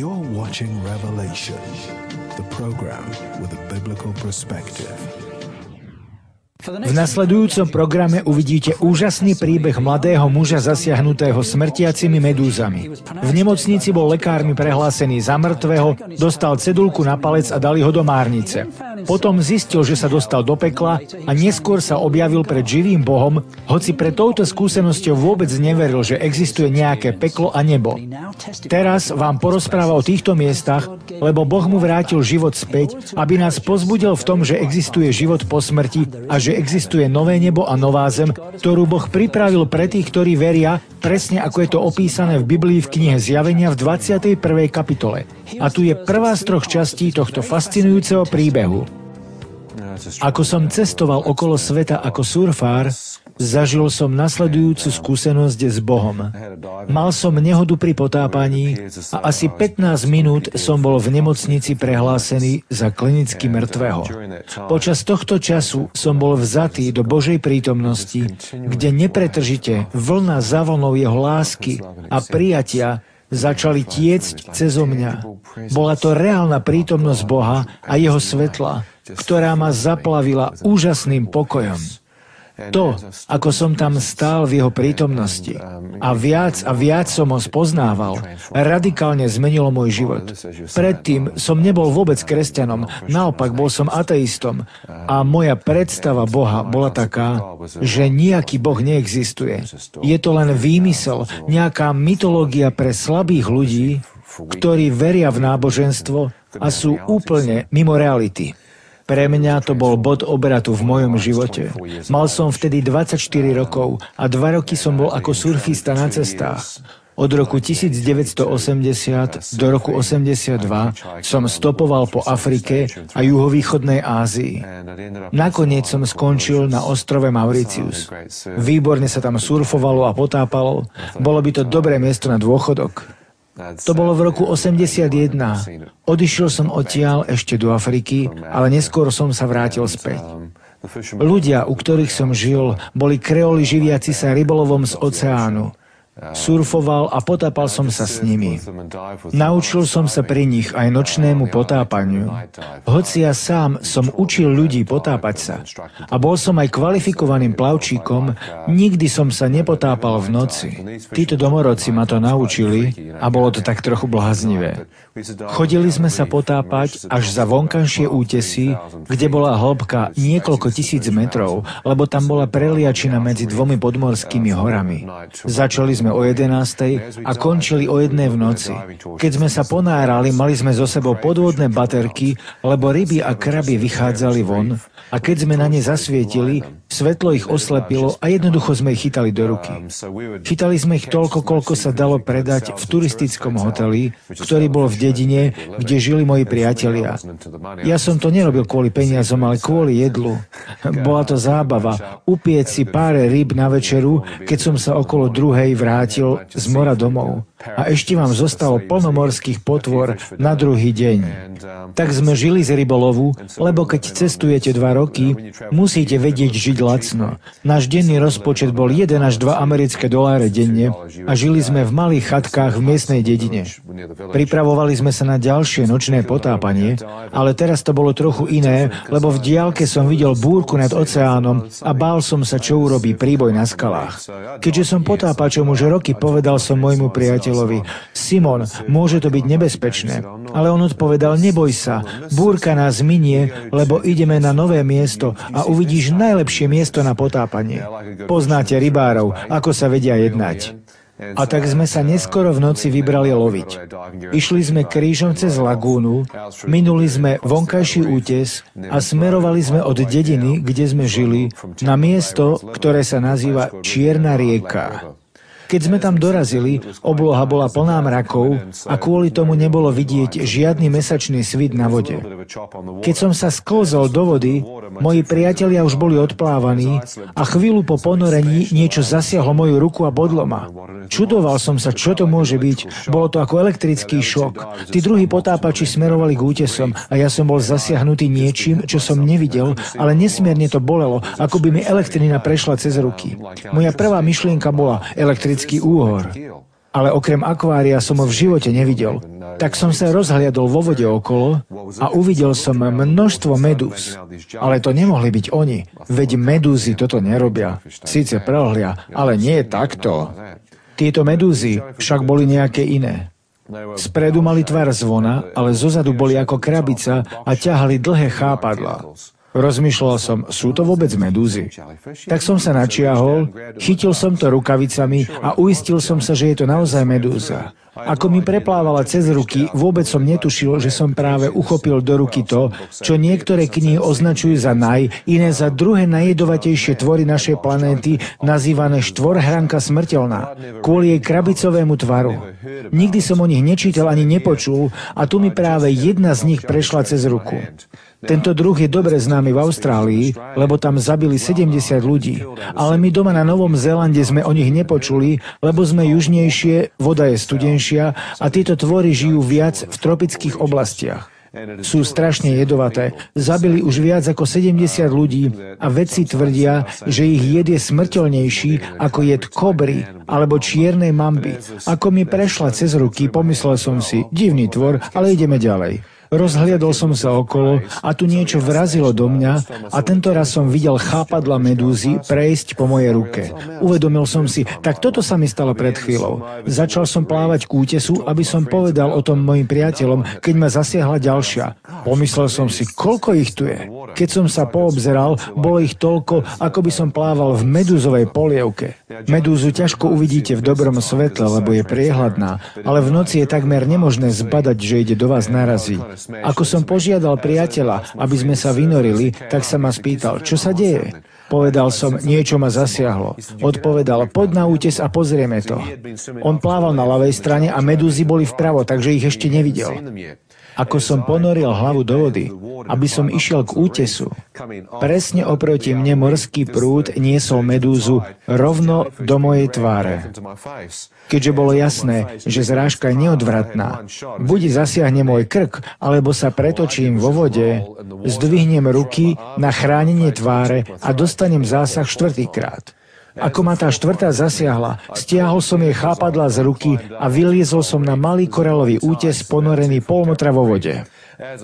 You're watching Revelation, the program with a biblical perspective. V nasledujúcom programe uvidíte úžasný príbeh mladého muža zasiahnutého smrtiacimi medúzami. V nemocnici bol lekármi prehlásený za mŕtvého, dostal cedulku na palec a dali ho do márnice. Potom zistil, že sa dostal do pekla a neskôr sa objavil pred živým Bohom, hoci pre touto skúsenosťou vôbec neveril, že existuje nejaké peklo a nebo. Teraz vám porozpráva o týchto miestach, lebo Boh mu vrátil život späť, aby nás pozbudil v tom, že existuje život po smrti a že existuje nové nebo a nová zem, ktorú Boh pripravil pre tých, ktorí veria, presne ako je to opísané v Biblii v knihe Zjavenia v 21. kapitole. A tu je prvá z 3 častí tohto fascinujúceho príbehu. Ako som cestoval okolo sveta ako surfár, zažil som nasledujúcu skúsenosť s Bohom. Mal som nehodu pri potápaní a asi 15 minút som bol v nemocnici prehlásený za klinicky mŕtvého. Počas tohto času som bol vzatý do Božej prítomnosti, kde nepretržite vlna za vlnou jeho lásky a prijatia začali tiecť cezo mňa. Bola to reálna prítomnosť Boha a jeho svetla, ktorá ma zaplavila úžasným pokojom. To, ako som tam stál v jeho prítomnosti a viac som ho spoznával, radikálne zmenilo môj život. Predtým som nebol vôbec kresťanom, naopak bol som ateistom a moja predstava Boha bola taká, že nejaký Boh neexistuje. Je to len výmysel, nejaká mytológia pre slabých ľudí, ktorí veria v náboženstvo a sú úplne mimo reality. Pre mňa to bol bod obratu v mojom živote. Mal som vtedy 24 rokov a 2 roky som bol ako surfista na cestách. Od roku 1980 do roku 82 som stopoval po Afrike a juhovýchodnej Ázii. Nakoniec som skončil na ostrove Mauritius. Výborne sa tam surfovalo a potápalo. Bolo by to dobré miesto na dôchodok. To bolo v roku 81. Odišiel som odtiaľ ešte do Afriky, ale neskôr som sa vrátil späť. Ľudia, u ktorých som žil, boli kreoli živiaci sa rybolovom z oceánu. Surfoval a potápal som sa s nimi. Naučil som sa pri nich aj nočnému potápaniu. Hoci ja sám som učil ľudí potápať sa a bol som aj kvalifikovaným plavčíkom, nikdy som sa nepotápal v noci. Títo domorodci ma to naučili a bolo to tak trochu bláznivé. Chodili sme sa potápať až za vonkajšie útesy, kde bola hĺbka niekoľko tisíc metrov, lebo tam bola preliačina medzi 2 podmorskými horami. Začali sme o 11:00 a končili o 1:00 v noci. Keď sme sa ponárali, mali sme so sebou podvodné baterky, lebo ryby a kraby vychádzali von a keď sme na ne zasvietili, svetlo ich oslepilo a jednoducho sme ich chytali do ruky. Chytali sme ich toľko, koľko sa dalo predať v turistickom hoteli, ktorý bol v dedine, kde žili moji priatelia. Ja som to nerobil kvôli peniazom, ale kvôli jedlu. Bola to zábava, upieť si pár ryb na večeru, keď som sa okolo 2:00 vrátil z mora domov. A ešte vám zostalo plno morských potvor na druhý deň. Tak sme žili z rybolovu, lebo keď cestujete 2 roky, musíte vedieť žiť lacno. Náš denný rozpočet bol 1 až 2 americké doláre denne a žili sme v malých chatkách v miestnej dedine. Pripravovali sme sa na ďalšie nočné potápanie, ale teraz to bolo trochu iné, lebo v diaľke som videl búrku nad oceánom a bál som sa, čo urobí príboj na skalách. Keďže som potápačom už roky, povedal som môjmu priateľovi: Simon, môže to byť nebezpečné. Ale on odpovedal: neboj sa, búrka nás minie, lebo ideme na nové miesto a uvidíš najlepšie miesto na potápanie. Poznáte rybárov, ako sa vedia jednať. A tak sme sa neskoro v noci vybrali loviť. Išli sme krížom cez lagúnu, minuli sme vonkajší útes a smerovali sme od dediny, kde sme žili, na miesto, ktoré sa nazýva Čierna rieka. Keď sme tam dorazili, obloha bola plná mrakov a kvôli tomu nebolo vidieť žiadny mesačný svit na vode. Keď som sa sklzol do vody, moji priatelia už boli odplávaní a chvíľu po ponorení niečo zasiahlo moju ruku a bodlo ma. Čudoval som sa, čo to môže byť. Bolo to ako elektrický šok. Tí druhí potápači smerovali k útesom a ja som bol zasiahnutý niečím, čo som nevidel, ale nesmierne to bolelo, ako by mi elektrina prešla cez ruky. Moja prvá myšlienka bola elektrický úhor. ale okrem akvária som ho v živote nevidel. Tak som sa rozhliadol vo vode okolo a uvidel som množstvo medúz. Ale to nemohli byť oni, veď medúzy toto nerobia. Síce prehlia, ale nie takto. Tieto medúzy však boli nejaké iné. Spredu mali tvar zvona, ale zozadu boli ako krabica a ťahali dlhé chápadlá. Rozmýšľal som, sú to vôbec medúzy? Tak som sa načiahol, chytil som to rukavicami a uistil som sa, že je to naozaj medúza. Ako mi preplávala cez ruky, vôbec som netušil, že som práve uchopil do ruky to, čo niektoré knihy označujú za iné za druhé najjedovatejšie tvory našej planéty, nazývané štvorhranka smrteľná, kvôli jej krabicovému tvaru. Nikdy som o nich nečítal ani nepočul a tu mi práve jedna z nich prešla cez ruku. Tento druh je dobre známy v Austrálii, lebo tam zabili 70 ľudí. Ale my doma na Novom Zélande sme o nich nepočuli, lebo sme južnejšie, voda je studenšia a tieto tvory žijú viac v tropických oblastiach. Sú strašne jedovaté. Zabili už viac ako 70 ľudí a vedci tvrdia, že ich jed je smrteľnejší ako jed kobry alebo čiernej mamby. Ako mi prešla cez ruky, pomyslel som si, divný tvor, ale ideme ďalej. Rozhliadol som sa okolo a tu niečo vrazilo do mňa a tento raz som videl chápadla medúzy prejsť po mojej ruke. Uvedomil som si, tak toto sa mi stalo pred chvíľou. Začal som plávať k útesu, aby som povedal o tom mojim priateľom, keď ma zasiahla ďalšia. Pomyslel som si, koľko ich tu je. Keď som sa poobzeral, bolo ich toľko, ako by som plával v medúzovej polievke. Medúzu ťažko uvidíte v dobrom svetle, lebo je priehľadná, ale v noci je takmer nemožné zbadať, že ide do vás naraziť. Ako som požiadal priateľa, aby sme sa vynorili, tak sa ma spýtal, čo sa deje? Povedal som, niečo ma zasiahlo. Odpovedal, poď na útes a pozrieme to. On plával na ľavej strane a medúzy boli vpravo, takže ich ešte nevidel. Ako som ponoril hlavu do vody, aby som išiel k útesu, presne oproti mne morský prúd niesol medúzu rovno do mojej tváre. Keďže bolo jasné, že zrážka je neodvratná, buď zasiahne môj krk, alebo sa pretočím vo vode, zdvihnem ruky na chránenie tváre a dostanem zásah štvrtýkrát. Ako ma tá štvrtá zasiahla, stiahol som jej chápadla z ruky a vyliezol som na malý koralový útes ponorený pol metra vo vode.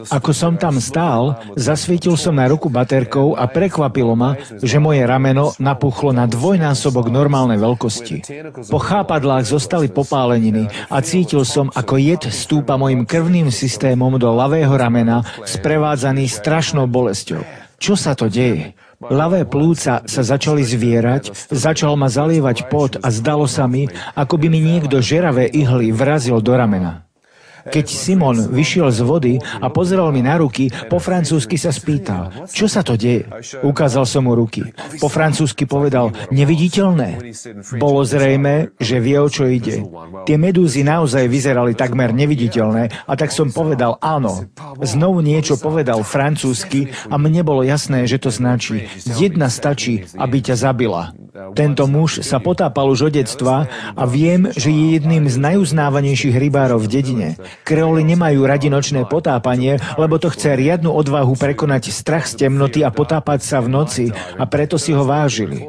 Ako som tam stál, zasvietil som na ruku baterkou a prekvapilo ma, že moje rameno napuchlo na dvojnásobok normálnej veľkosti. Po chápadlách zostali popáleniny a cítil som, ako jed stúpa mojim krvným systémom do ľavého ramena, sprevádzaný strašnou bolesťou. Čo sa to deje? Ľavé plúca sa začali zvierať, začal ma zalievať pot a zdalo sa mi, ako by mi niekto žeravé ihly vrazil do ramena. Keď Simon vyšiel z vody a pozrel mi na ruky, po francúzsky sa spýtal, čo sa to deje? Ukázal som mu ruky. Po francúzsky povedal, neviditeľné. Bolo zrejmé, že vie, o čo ide. Tie medúzy naozaj vyzerali takmer neviditeľné a tak som povedal áno. Znovu niečo povedal francúzsky a mne bolo jasné, že to značí, jedna stačí, aby ťa zabila. Tento muž sa potápal už od detstva a viem, že je jedným z najuznávanejších rybárov v dedine. Kreoli nemajú radi nočné potápanie, lebo to chce riadnu odvahu prekonať strach z temnoty a potápať sa v noci a preto si ho vážili.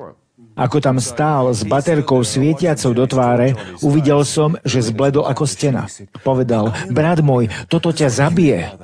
Ako tam stál s baterkou svietiacou do tváre, uvidel som, že zbledol ako stena. Povedal, brat môj, toto ťa zabije.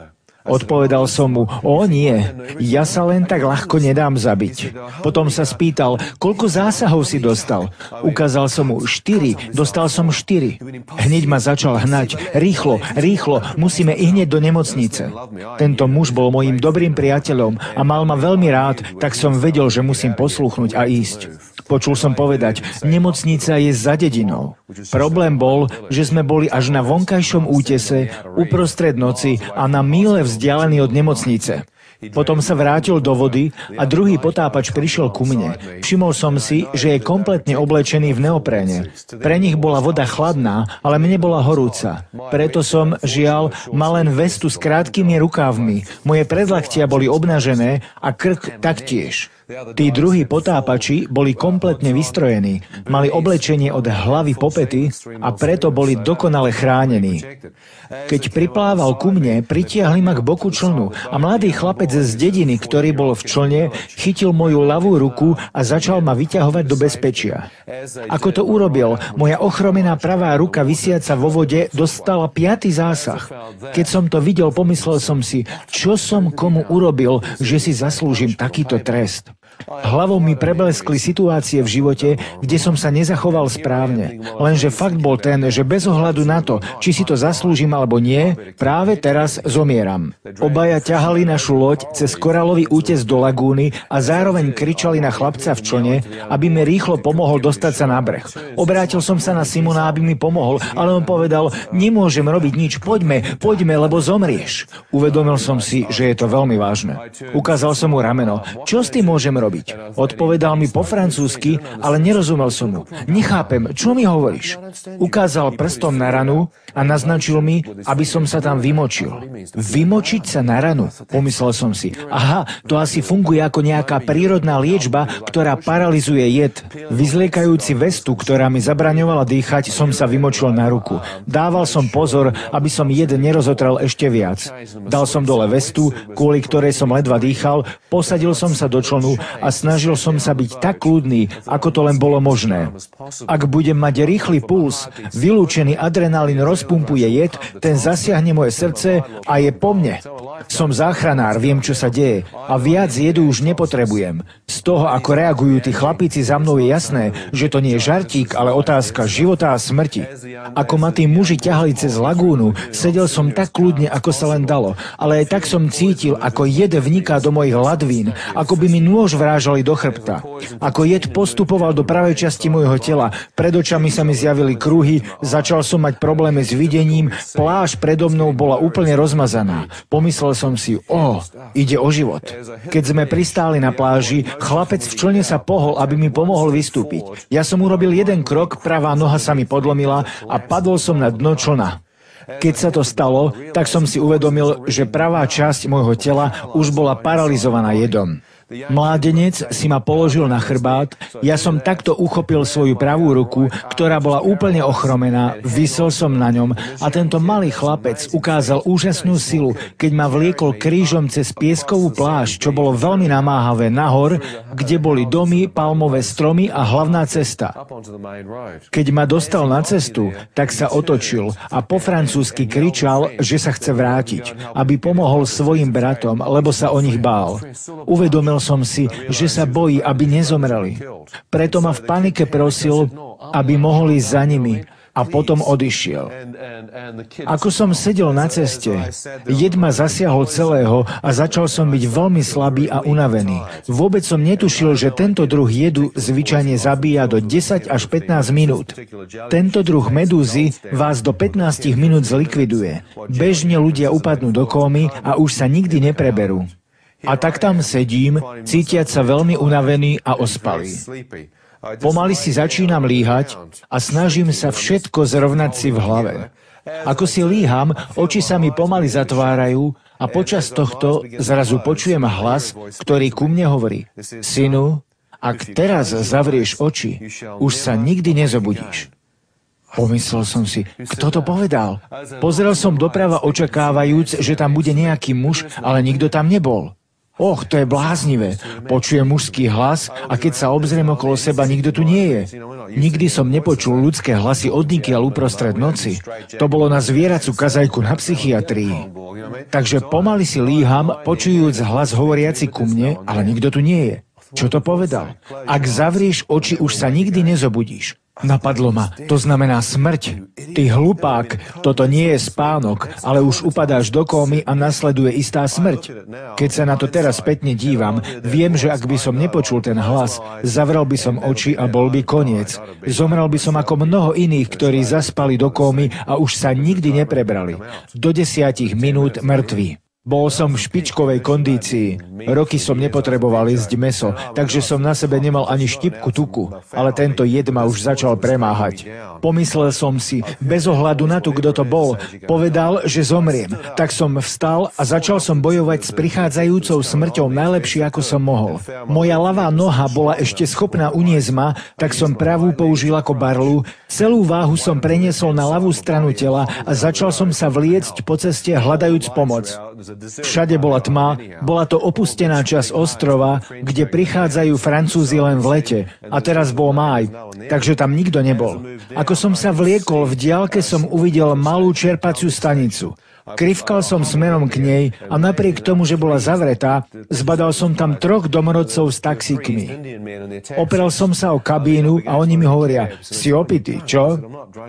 Odpovedal som mu, nie, ja sa len tak ľahko nedám zabiť. Potom sa spýtal, koľko zásahov si dostal? Ukázal som mu 4, dostal som 4. Hneď ma začal hnať, rýchlo, musíme ihneď do nemocnice. Tento muž bol mojím dobrým priateľom a mal ma veľmi rád, tak som vedel, že musím poslúchnuť a ísť. Počul som povedať, nemocnica je za dedinou. Problém bol, že sme boli až na vonkajšom útese, uprostred noci a na míle vzdialený od nemocnice. Potom sa vrátil do vody a druhý potápač prišiel ku mne. Všimol som si, že je kompletne oblečený v neopréne. Pre nich bola voda chladná, ale mne bola horúca. Preto som, žiaľ, mal len vestu s krátkými rukávmi. Moje predlaktia boli obnažené a krk taktiež. Tí druhí potápači boli kompletne vystrojení, mali oblečenie od hlavy po pety a preto boli dokonale chránení. Keď priplával ku mne, pritiahli ma k boku člnu a mladý chlapec chlapec z dediny, ktorý bol v člne, chytil moju ľavú ruku a začal ma vyťahovať do bezpečia. Ako to urobil, moja ochromená pravá ruka visiaca vo vode dostala 5. zásah. Keď som to videl, pomyslel som si, čo som komu urobil, že si zaslúžim takýto trest. Hlavou mi prebleskli situácie v živote, kde som sa nezachoval správne. Lenže fakt bol ten, že bez ohľadu na to, či si to zaslúžim alebo nie, práve teraz zomieram. Obaja ťahali našu loď cez koralový útes do lagúny a zároveň kričali na chlapca v člne, aby mi rýchlo pomohol dostať sa na breh. Obrátil som sa na Simona, aby mi pomohol, ale on povedal, nemôžem robiť nič, poďme, lebo zomrieš. Uvedomil som si, že je to veľmi vážne. Ukázal som mu rameno. Čo s tým môžem robiť? Odpovedal mi po francúzsky, ale nerozumel som mu. Nechápem, čo mi hovoríš? Ukázal prstom na ranu a naznačil mi, aby som sa tam vymočil. Vymočiť sa na ranu? Pomyslel som si. Aha, to asi funguje ako nejaká prírodná liečba, ktorá paralizuje jed. Vyzliekajúci vestu, ktorá mi zabraňovala dýchať, som sa vymočil na ruku. Dával som pozor, aby som jed nerozotrel ešte viac. Dal som dole vestu, kvôli ktorej som ledva dýchal, posadil som sa do člnu a snažil som sa byť tak kľudný, ako to len bolo možné. Ak budem mať rýchly puls, vylúčený adrenalín rozpumpuje jed, ten zasiahne moje srdce a je po mne. Som záchranár, viem, čo sa deje a viac jedu už nepotrebujem. Z toho, ako reagujú tí chlapíci za mnou, je jasné, že to nie je žartík, ale otázka života a smrti. Ako ma tí muži ťahali cez lagúnu, sedel som tak kľudne, ako sa len dalo, ale aj tak som cítil, ako jed vniká do mojich ladvín, ako by mi nôž vrážali do chrbta. Ako jed postupoval do pravej časti môjho tela, pred očami sa mi zjavili kruhy, začal som mať problémy s videním, pláž predo mnou bola úplne rozmazaná. Pomyslel som si, ide o život. Keď sme pristáli na pláži, chlapec v člne sa pohol, aby mi pomohol vystúpiť. Ja som urobil jeden krok, pravá noha sa mi podlomila a padol som na dno člna. Keď sa to stalo, tak som si uvedomil, že pravá časť môjho tela už bola paralizovaná jedom. Mládenec si ma položil na chrbát, ja som takto uchopil svoju pravú ruku, ktorá bola úplne ochromená, visel som na ňom a tento malý chlapec ukázal úžasnú silu, keď ma vliekol krížom cez pieskovú pláž, čo bolo veľmi namáhavé, nahor, kde boli domy, palmové stromy a hlavná cesta. Keď ma dostal na cestu, tak sa otočil a po francúzsky kričal, že sa chce vrátiť, aby pomohol svojim bratom, lebo sa o nich bál. Uvedomil som si, že sa bojí, aby nezomreli. Preto ma v panike prosil, aby mohol ísť za nimi a potom odišiel. Ako som sedel na ceste, jed ma zasiahol celého a začal som byť veľmi slabý a unavený. Vôbec som netušil, že tento druh jedu zvyčajne zabíja do 10 až 15 minút. Tento druh medúzy vás do 15 minút zlikviduje. Bežne ľudia upadnú do kómy a už sa nikdy nepreberú. A tak tam sedím, cítiac sa veľmi unavený a ospalý. Pomaly si začínam líhať a snažím sa všetko zrovnať si v hlave. Ako si líham, oči sa mi pomaly zatvárajú a počas tohto zrazu počujem hlas, ktorý ku mne hovorí: Synu, ak teraz zavrieš oči, už sa nikdy nezobudíš. Pomyslel som si, kto to povedal? Pozrel som doprava očakávajúc, že tam bude nejaký muž, ale nikto tam nebol. To je bláznivé. Počujem mužský hlas a keď sa obzriem okolo seba, nikto tu nie je. Nikdy som nepočul ľudské hlasy odnikiaľ uprostred noci. To bolo na zvieracú kazajku na psychiatrii. Takže pomaly si líham, počujúc hlas hovoriaci ku mne, ale nikto tu nie je. Čo to povedal? Ak zavrieš oči, už sa nikdy nezobudíš. Napadlo ma, to znamená smrť. Ty hlupák, toto nie je spánok, ale už upadáš do kómy a nasleduje istá smrť. Keď sa na to teraz spätne dívam, viem, že ak by som nepočul ten hlas, zavrel by som oči a bol by koniec. Zomrel by som ako mnoho iných, ktorí zaspali do kómy a už sa nikdy neprebrali. Do 10 minút mŕtvy. Bol som v špičkovej kondícii. Roky som nepotreboval jesť mäso, takže som na sebe nemal ani štipku tuku, ale tento jed ma už začal premáhať. Pomyslel som si, bez ohľadu na to, kto to bol, povedal, že zomriem. Tak som vstal a začal som bojovať s prichádzajúcou smrťou najlepšie, ako som mohol. Moja ľavá noha bola ešte schopná uniesť ma, tak som pravú použil ako barlu, celú váhu som preniesol na ľavú stranu tela a začal som sa vliecť po ceste hľadajúc pomoc. Všade bola tma, bola to opustená časť ostrova, kde prichádzajú Francúzi len v lete. A teraz bol máj, takže tam nikto nebol. Ako som sa vliekol, v diaľke som uvidel malú čerpaciu stanicu. Krivkal som smerom k nej a napriek tomu, že bola zavretá, zbadal som tam 3 domorodcov s taxíkmi. Oprel som sa o kabínu a oni mi hovoria, si opitý, čo?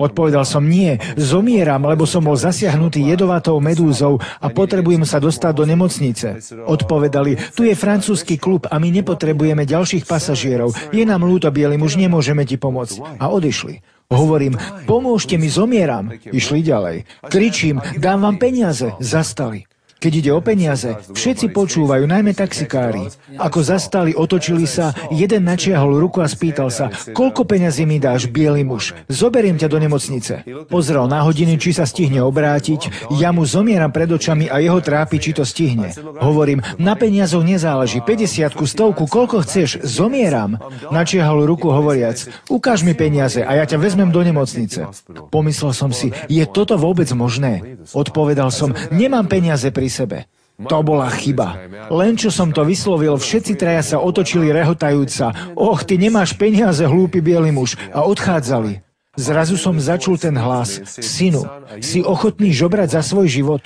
Odpovedal som, nie, zomieram, lebo som bol zasiahnutý jedovatou medúzou a potrebujem sa dostať do nemocnice. Odpovedali, tu je francúzsky klub a my nepotrebujeme ďalších pasažierov. Je nám ľúto, biely muž, nemôžeme ti pomôcť. A odišli. Hovorím, pomôžte mi, zomieram. Išli ďalej. Kričím, dám vám peniaze. Zastali. Keď ide o peniaze, všetci počúvajú, najmä taxikári. Ako zastali, otočili sa, jeden načiahol ruku a spýtal sa, koľko peňazí mi dáš, biely muž? Zoberiem ťa do nemocnice. Pozrel na hodiny, či sa stihne obrátiť, ja mu zomieram pred očami a jeho trápi, či to stihne. Hovorím, na peniazoch nezáleží, 50-ku, 100-ku, koľko chceš, zomieram. Načiahol ruku hovoriac, ukáž mi peniaze a ja ťa vezmem do nemocnice. Pomyslel som si, je toto vôbec možné? Odpovedal som, nemám peniaze pri sebe. To bola chyba. Len čo som to vyslovil, všetci traja sa otočili rehotajúca. Och, ty nemáš peniaze, hlúpy biely muž. A odchádzali. Zrazu som začul ten hlas. Synu, si ochotný žobrať za svoj život?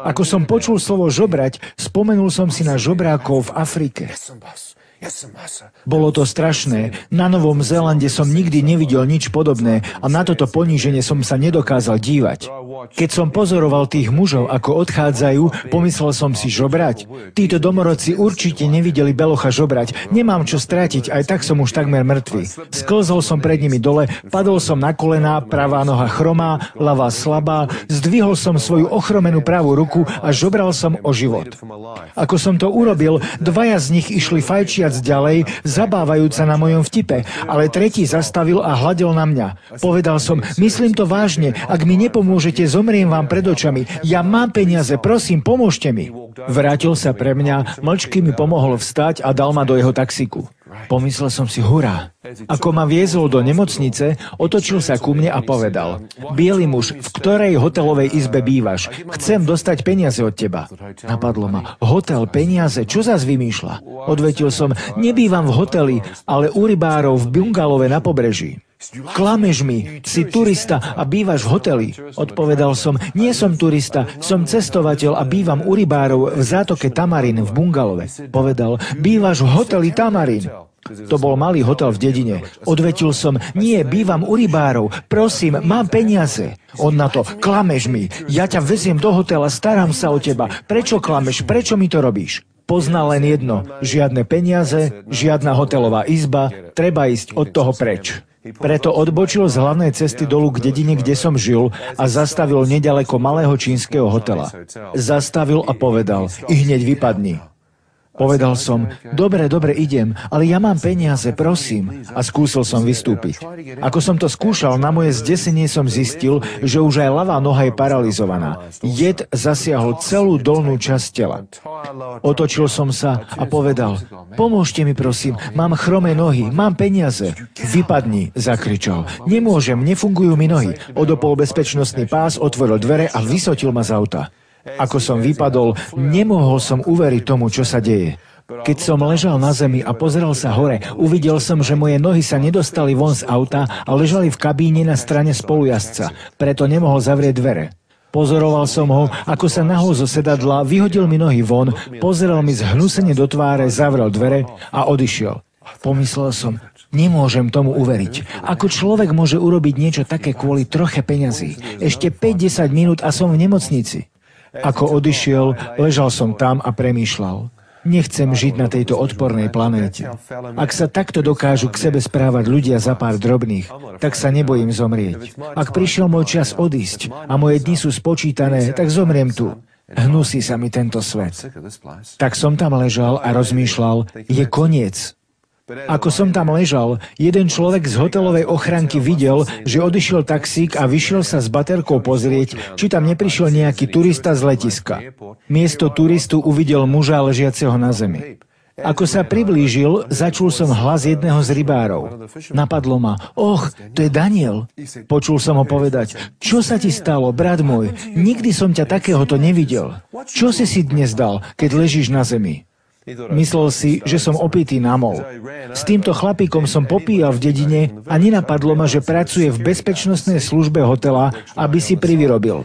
Ako som počul slovo žobrať, spomenul som si na žobrákov v Afrike. Bolo to strašné. Na Novom Zélande som nikdy nevidel nič podobné a na toto poníženie som sa nedokázal dívať. Keď som pozoroval tých mužov, ako odchádzajú, pomyslel som si žobrať. Títo domorodci určite nevideli belocha žobrať. Nemám čo stratiť, aj tak som už takmer mŕtvy. Sklzol som pred nimi dole, padol som na kolená, pravá noha chromá, ľavá slabá, zdvihol som svoju ochromenú pravú ruku a žobral som o život. Ako som to urobil, 2 z nich išli fajčiať ďalej, zabávajúc sa na mojom vtipe, ale tretí zastavil a hľadel na mňa. Povedal som, myslím to vážne, ak mi nepomôžete, zomriem vám pred očami. Ja mám peniaze, prosím, pomôžte mi. Vrátil sa pre mňa, mlčky mi pomohol vstať a dal ma do jeho taxíku. Pomyslel som si, hurá. Ako ma viezol do nemocnice, otočil sa ku mne a povedal, biely muž, v ktorej hotelovej izbe bývaš? Chcem dostať peniaze od teba. Napadlo ma, hotel, peniaze, čo zas vymýšľa? Odvetil som, nebývam v hoteli, ale u rybárov v bungalove na pobreží. Klameš mi, si turista a bývaš v hoteli. Odpovedal som, nie som turista, som cestovateľ a bývam u rybárov v zátoke Tamarin v bungalove. Povedal, bývaš v hoteli Tamarin. To bol malý hotel v dedine. Odvetil som, nie, bývam u rybárov, prosím, mám peniaze. On na to, klameš mi, ja ťa veziem do hotela, starám sa o teba. Prečo klameš, prečo mi to robíš? Poznal len jedno, žiadne peniaze, žiadna hotelová izba, treba ísť od toho preč. Preto odbočil z hlavnej cesty dolu k dedine, kde som žil a zastavil neďaleko malého čínskeho hotela. Zastavil a povedal, i hneď vypadni. Povedal som, dobre, idem, ale ja mám peniaze, prosím. A skúsil som vystúpiť. Ako som to skúšal, na moje zdesenie som zistil, že už aj ľavá noha je paralizovaná. Jed zasiahol celú dolnú časť tela. Otočil som sa a povedal, pomôžte mi prosím, mám chromé nohy, mám peniaze. Vypadni, zakričal. Nemôžem, nefungujú mi nohy. Odopol bezpečnostný pás, otvoril dvere a vysotil ma z auta. Ako som vypadol, nemohol som uveriť tomu, čo sa deje. Keď som ležal na zemi a pozeral sa hore, uvidel som, že moje nohy sa nedostali von z auta a ležali v kabíne na strane spolujazdca, preto nemohol zavrieť dvere. Pozoroval som ho, ako sa nahol zo sedadla, vyhodil mi nohy von, pozrel mi zhnusene do tváre, zavrel dvere a odišiel. Pomyslel som, nemôžem tomu uveriť. Ako človek môže urobiť niečo také kvôli troche peňazí? Ešte 5-10 minút a som v nemocnici. Ako odišiel, ležal som tam a premýšľal. Nechcem žiť na tejto odpornej planéte. Ak sa takto dokážu k sebe správať ľudia za pár drobných, tak sa nebojím zomrieť. Ak prišiel môj čas odísť a moje dni sú spočítané, tak zomriem tu. Hnusí sa mi tento svet. Tak som tam ležal a rozmýšľal, je koniec. Ako som tam ležal, jeden človek z hotelovej ochranky videl, že odišiel taxík a vyšiel sa s baterkou pozrieť, či tam neprišiel nejaký turista z letiska. Miesto turistu uvidel muža ležiaceho na zemi. Ako sa priblížil, začul som hlas jedného z rybárov. Napadlo ma, to je Daniel. Počul som ho povedať, čo sa ti stalo, brat môj? Nikdy som ťa takéhoto nevidel. Čo si dnes dal, keď ležíš na zemi? Myslel si, že som opitý na mol. S týmto chlapíkom som popíjal v dedine a nenapadlo ma, že pracuje v bezpečnostnej službe hotela, aby si privyrobil.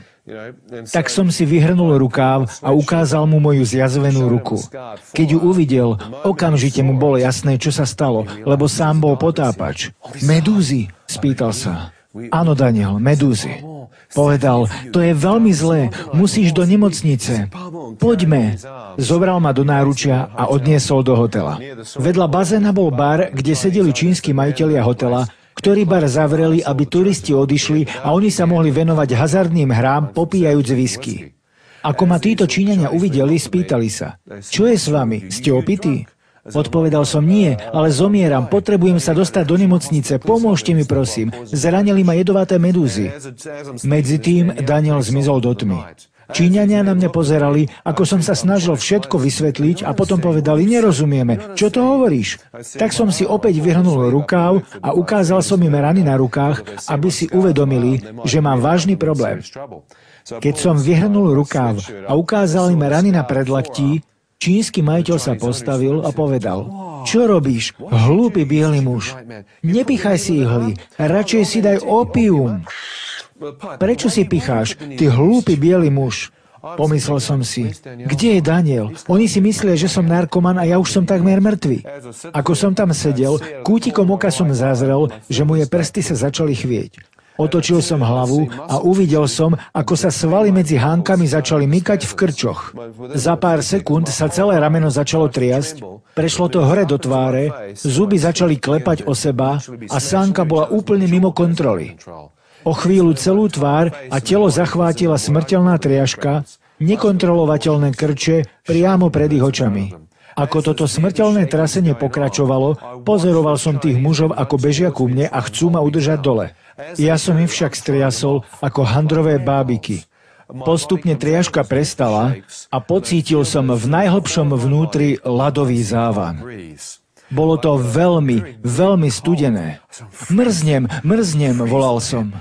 Tak som si vyhrnul rukáv a ukázal mu moju zjazvenú ruku. Keď ju uvidel, okamžite mu bolo jasné, čo sa stalo, lebo sám bol potápač. Medúzy? Spýtal sa. Áno, Daniel, medúzy. Povedal, to je veľmi zlé, musíš do nemocnice. Poďme. Zobral ma do náručia a odniesol do hotela. Vedľa bazéna bol bar, kde sedeli čínski majitelia hotela, ktorý bar zavreli, aby turisti odišli a oni sa mohli venovať hazardným hrám, popíjajúc whisky. Ako ma títo Číňania uvideli, spýtali sa, čo je s vami, ste opití? Odpovedal som, nie, ale zomieram, potrebujem sa dostať do nemocnice, pomôžte mi prosím, zranili ma jedovaté medúzy. Medzi tým Daniel zmizol do tmy. Číňania na mňa pozerali, ako som sa snažil všetko vysvetliť a potom povedali, nerozumieme, čo to hovoríš? Tak som si opäť vyhrnul rukáv a ukázal som im rany na rukách, aby si uvedomili, že mám vážny problém. Keď som vyhrnul rukáv a ukázal im rany na predlaktí, čínsky majiteľ sa postavil a povedal, čo robíš, hlúpy biely muž? Nepichaj si ihly, radšej si daj opium. Prečo si picháš, ty hlúpy biely muž? Pomyslel som si, kde je Daniel? Oni si myslia, že som narkoman a ja už som takmer mŕtvy. Ako som tam sedel, kútikom oka som zazrel, že moje prsty sa začali chvieť. Otočil som hlavu a uvidel som, ako sa svaly medzi hánkami začali mykať v krčoch. Za pár sekúnd sa celé rameno začalo triasť, prešlo to hore do tváre, zuby začali klepať o seba a sánka bola úplne mimo kontroly. O chvíľu celú tvár a telo zachvátila smrteľná triažka, nekontrolovateľné krče priamo pred ich očami. Ako toto smrteľné trasenie pokračovalo, pozoroval som tých mužov, ako bežia ku mne a chcú ma udržať dole. Ja som im však striasol ako handrové bábiky. Postupne triažka prestala a pocítil som v najhlbšom vnútri ľadový závan. Bolo to veľmi, veľmi studené. Mrznem, volal som.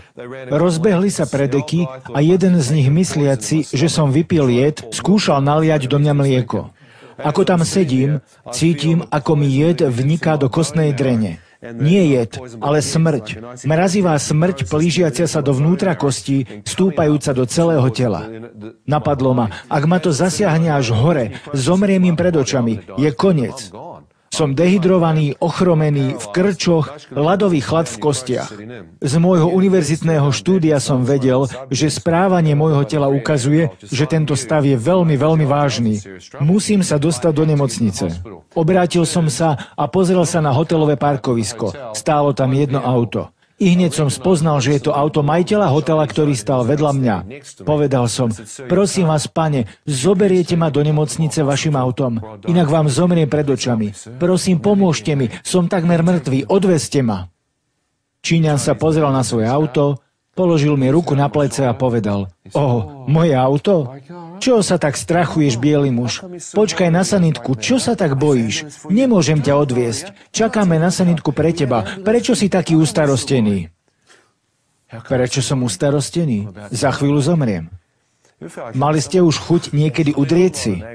Rozbehli sa predeky a jeden z nich mysliaci, že som vypil jed, skúšal naliať do mňa mlieko. Ako tam sedím, cítim, ako mi jed vniká do kostnej drene. Nie jed, ale smrť. Mrazivá smrť plížiacia sa dovnútra kostí, stúpajúca do celého tela. Napadlo ma, ak ma to zasiahne až hore, zomriem im pred očami, je koniec. Som dehydrovaný, ochromený, v krčoch, ľadový chlad v kostiach. Z môjho univerzitného štúdia som vedel, že správanie môjho tela ukazuje, že tento stav je veľmi, veľmi vážny. Musím sa dostať do nemocnice. Obrátil som sa a pozrel sa na hotelové parkovisko. Stálo tam jedno auto. I hneď som spoznal, že je to auto majiteľa hotela, ktorý stál vedľa mňa. Povedal som, prosím vás, pane, zoberiete ma do nemocnice vašim autom, inak vám zomrie pred očami. Prosím, pomôžte mi, som takmer mŕtvý, odvezte ma. Číňan sa pozrel na svoje auto, položil mi ruku na plece a povedal, moje auto? Čo sa tak strachuješ, biely muž? Počkaj na sanitku, čo sa tak bojíš? Nemôžem ťa odviesť. Čakáme na sanitku pre teba. Prečo si taký ustarostený? Prečo som ustarostený? Za chvíľu zomriem. Mali ste už chuť niekedy udrieť si?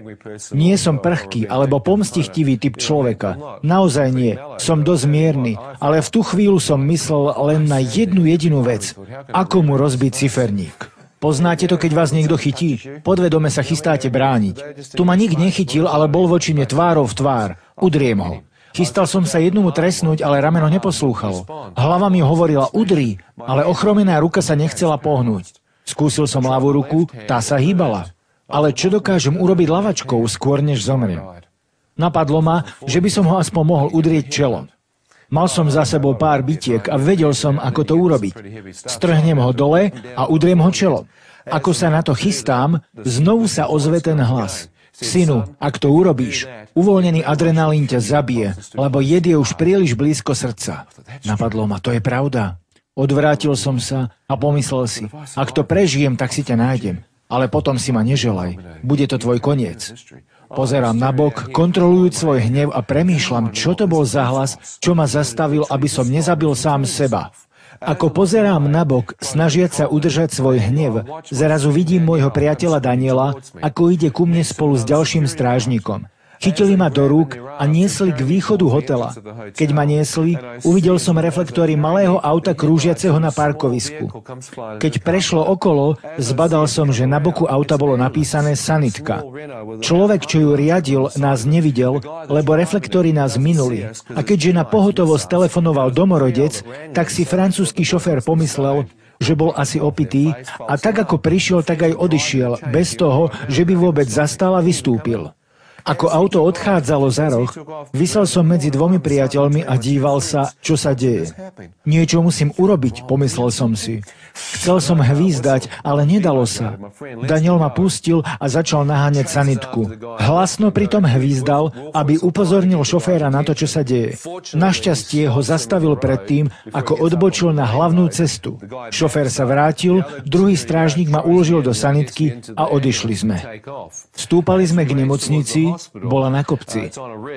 Nie som prchký alebo pomstichtivý typ človeka. Naozaj nie. Som dosť mierny, ale v tú chvíľu som myslel len na jednu jedinú vec. Ako mu rozbiť ciferník? Poznáte to, keď vás niekto chytí? Podvedome sa chystáte brániť. Tu ma nik nechytil, ale bol voči mne tvárou v tvár. Udriem ho. Chystal som sa jednomu trestnúť, ale rameno neposlúchalo. Hlava mi hovorila udri, ale ochromená ruka sa nechcela pohnúť. Skúsil som ľavú ruku, tá sa hýbala. Ale čo dokážem urobiť ľavačkou skôr, než zomriem? Napadlo ma, že by som ho aspoň mohol udrieť čelom. Mal som za sebou pár bitiek a vedel som, ako to urobiť. Strhnem ho dole a udriem ho čelom. Ako sa na to chystám, znovu sa ozve ten hlas. Synu, ak to urobíš, uvoľnený adrenalín ťa zabije, lebo jed je už príliš blízko srdca. Napadlo ma, to je pravda. Odvrátil som sa a pomyslel si, ak to prežijem, tak si ťa nájdem. Ale potom si ma neželaj. Bude to tvoj koniec. Pozerám nabok, kontrolujúc svoj hnev a premýšľam, čo to bol za hlas, čo ma zastavil, aby som nezabil sám seba. Ako pozerám nabok, snažiac sa udržať svoj hnev, zrazu vidím môjho priateľa Daniela, ako ide ku mne spolu s ďalším strážnikom. Chytili ma do rúk a niesli k východu hotela. Keď ma niesli, uvidel som reflektory malého auta krúžiaceho na parkovisku. Keď prešlo okolo, zbadal som, že na boku auta bolo napísané sanitka. Človek, čo ju riadil, nás nevidel, lebo reflektory nás minuli. A keďže na pohotovosť telefonoval domorodec, tak si francúzsky šofér pomyslel, že bol asi opitý a tak ako prišiel, tak aj odišiel, bez toho, že by vôbec zastal a vystúpil. Ako auto odchádzalo za roh, visel som medzi dvomi priateľmi a díval sa, čo sa deje. Niečo musím urobiť, pomyslel som si. Chcel som hvízdať, ale nedalo sa. Daniel ma pustil a začal naháňať sanitku. Hlasno pritom hvízdal, aby upozornil šoféra na to, čo sa deje. Našťastie ho zastavil pred tým, ako odbočil na hlavnú cestu. Šofér sa vrátil, druhý strážnik ma uložil do sanitky a odišli sme. Vstúpali sme k nemocnici, bola na kopci.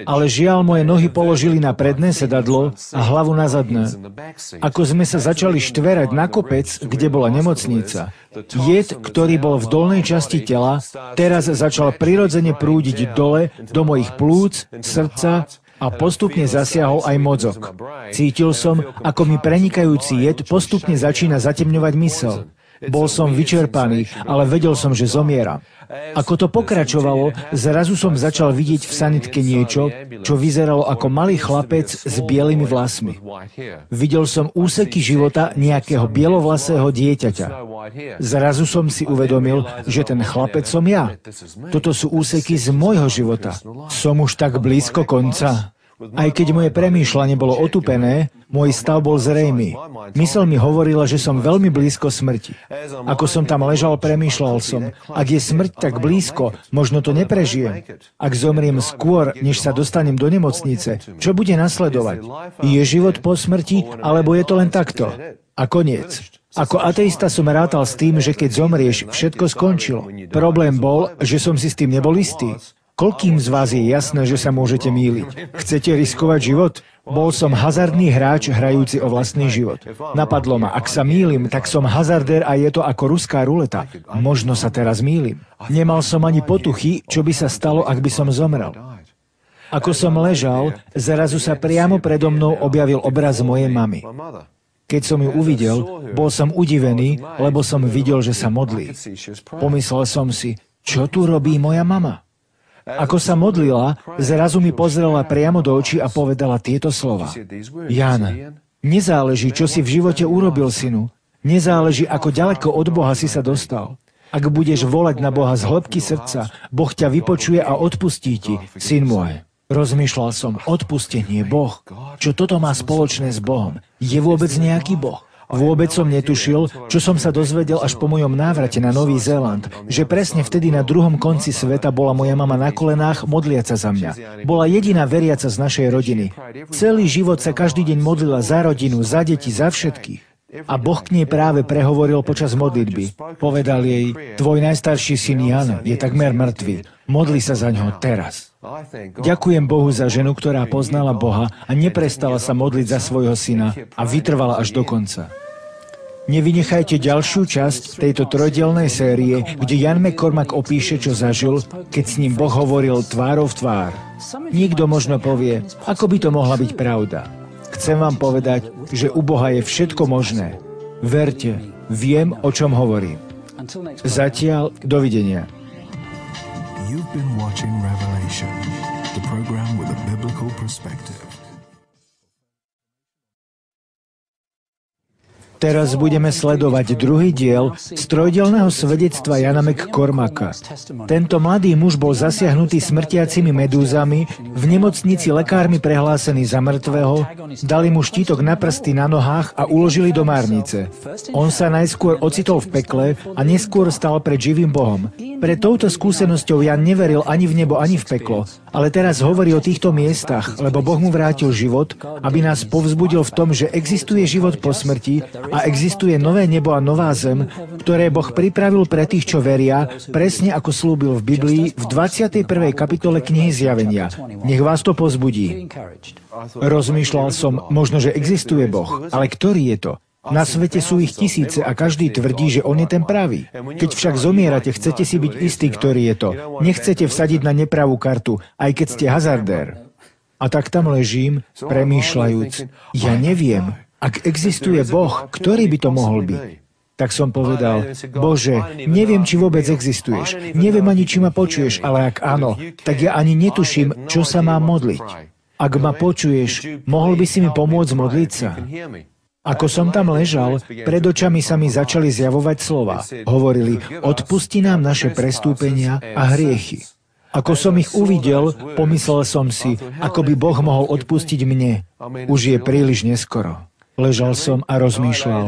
Ale žiaľ, moje nohy položili na predné sedadlo a hlavu na zadné. Ako sme sa začali štverať na kopec, kde bola nemocnica, jed, ktorý bol v dolnej časti tela, teraz začal prirodzene prúdiť dole do mojich plúc, srdca a postupne zasiahol aj mozog. Cítil som, ako mi prenikajúci jed postupne začína zatemňovať mysel. Bol som vyčerpaný, ale vedel som, že zomieram. Ako to pokračovalo, zrazu som začal vidieť v sanitke niečo, čo vyzeralo ako malý chlapec s bielými vlasmi. Videl som úseky života nejakého bielovlasého dieťaťa. Zrazu som si uvedomil, že ten chlapec som ja. Toto sú úseky z môjho života. Som už tak blízko konca. Aj keď moje premýšľanie bolo otupené, môj stav bol zrejmý. Mysel mi hovorila, že som veľmi blízko smrti. Ako som tam ležal, premýšľal som, ak je smrť tak blízko, možno to neprežijem. Ak zomriem skôr, než sa dostanem do nemocnice, čo bude nasledovať? Je život po smrti, alebo je to len takto? A koniec. Ako ateista som rátal s tým, že keď zomrieš, všetko skončilo. Problém bol, že som si s tým nebol istý. Koľkým z vás je jasné, že sa môžete mýliť? Chcete riskovať život? Bol som hazardný hráč, hrajúci o vlastný život. Napadlo ma, ak sa mýlim, tak som hazardér a je to ako ruská ruleta. Možno sa teraz mýlim. Nemal som ani potuchy, čo by sa stalo, ak by som zomrel. Ako som ležal, zrazu sa priamo predo mnou objavil obraz mojej mamy. Keď som ju uvidel, bol som udivený, lebo som videl, že sa modlí. Pomyslel som si, čo tu robí moja mama? Ako sa modlila, zrazu mi pozrela priamo do očí a povedala tieto slova. Jan, nezáleží, čo si v živote urobil, synu. Nezáleží, ako ďaleko od Boha si sa dostal. Ak budeš volať na Boha z hĺbky srdca, Boh ťa vypočuje a odpustí ti, syn môj. Rozmýšľal som, odpustenie, Boh. Čo toto má spoločné s Bohom? Je vôbec nejaký Boh? Vôbec som netušil, čo som sa dozvedel až po mojom návrate na Nový Zéland, že presne vtedy na druhom konci sveta bola moja mama na kolenách modliaca za mňa. Bola jediná veriaca z našej rodiny. Celý život sa každý deň modlila za rodinu, za deti, za všetkých. A Boh k nej práve prehovoril počas modlitby. Povedal jej, tvoj najstarší syn Jan je takmer mŕtvý. Modli sa za ňoho teraz. Ďakujem Bohu za ženu, ktorá poznala Boha a neprestala sa modliť za svojho syna a vytrvala až do konca. Nevynechajte ďalšiu časť tejto trojdielnej série, kde Jan McCormack opíše, čo zažil, keď s ním Boh hovoril tvárou v tvár. Niekto možno povie, ako by to mohla byť pravda. Chcem vám povedať, že u Boha je všetko možné. Verte, viem, o čom hovorím. Zatiaľ, dovidenia. You've been watching Revelation, the program with a biblical perspective. Teraz budeme sledovať druhý diel z trojdielneho svedectva Jana McCormacka. Tento mladý muž bol zasiahnutý smrtiacimi medúzami, v nemocnici lekármi prehlásený za mŕtvého, dali mu štítok na prsty na nohách a uložili do márnice. On sa najskôr ocitol v pekle a neskôr stal pred živým Bohom. Pred touto skúsenosťou Jan neveril ani v nebo, ani v peklo, Ale teraz hovorí o týchto miestach, lebo Boh mu vrátil život, aby nás povzbudil v tom, že existuje život po smrti a existuje nové nebo a nová zem, ktoré Boh pripravil pre tých, čo veria, presne ako slúbil v Biblii v 21. kapitole knihy Zjavenia. Nech vás to povzbudí. Rozmýšľal som, možno, že existuje Boh, ale ktorý je to? Na svete sú ich tisíce a každý tvrdí, že on je ten pravý. Keď však zomierate, chcete si byť istí, ktorý je to. Nechcete vsadiť na nepravú kartu, aj keď ste hazardér. A tak tam ležím, premýšľajúc. Ja neviem, ak existuje Boh, ktorý by to mohol byť. Tak som povedal, Bože, neviem, či vôbec existuješ. Neviem ani, či ma počuješ, ale ak áno, tak ja ani netuším, čo sa mám modliť. Ak ma počuješ, mohol by si mi pomôcť modliť sa? Ako som tam ležal, pred očami sa mi začali zjavovať slova. Hovorili, odpusti nám naše prestúpenia a hriechy. Ako som ich uvidel, pomyslel som si, ako by Boh mohol odpustiť mne. Už je príliš neskoro. Ležal som a rozmýšľal.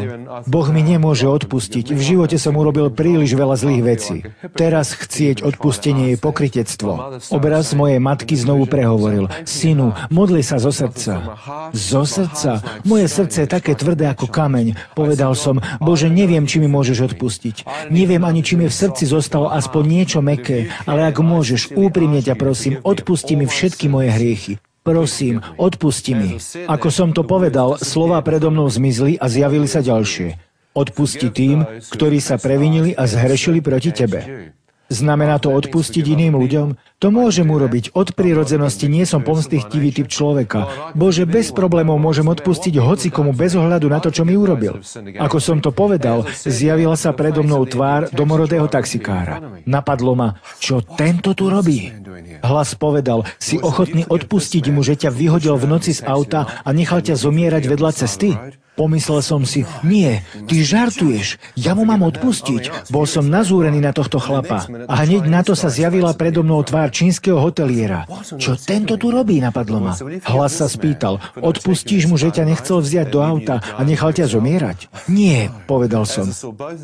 Boh mi nemôže odpustiť. V živote som urobil príliš veľa zlých vecí. Teraz chcieť odpustenie je pokrytectvo. Obraz mojej matky znovu prehovoril. Synu, modli sa zo srdca. Zo srdca? Moje srdce je také tvrdé ako kameň. Povedal som, Bože, neviem, či mi môžeš odpustiť. Neviem ani, či mi v srdci zostalo aspoň niečo mäkké, ale ak môžeš, úprimne ťa prosím, odpusti mi všetky moje hriechy. Prosím, odpusti mi. Ako som to povedal, slová predo mnou zmizli a zjavili sa ďalšie. Odpusti tým, ktorí sa previnili a zhrešili proti tebe. Znamená to odpustiť iným ľuďom? To môžem urobiť. Od prirodzenosti nie som pomstychtivý typ človeka. Bože, bez problémov môžem odpustiť hocikomu bez ohľadu na to, čo mi urobil. Ako som to povedal, zjavila sa predo mnou tvár domorodého taxikára. Napadlo ma, čo tento tu robí? Hlas povedal, si ochotný odpustiť mu, že ťa vyhodil v noci z auta a nechal ťa zomierať vedľa cesty? Pomyslel som si, nie, ty žartuješ, ja mu mám odpustiť. Bol som nazúrený na tohto chlapa. A hneď na to sa zjavila predo mnou tvár čínskeho hoteliera. Čo tento tu robí, napadlo ma. Hlas sa spýtal, odpustíš mu, že ťa nechcel vziať do auta a nechal ťa zomierať? Nie, povedal som.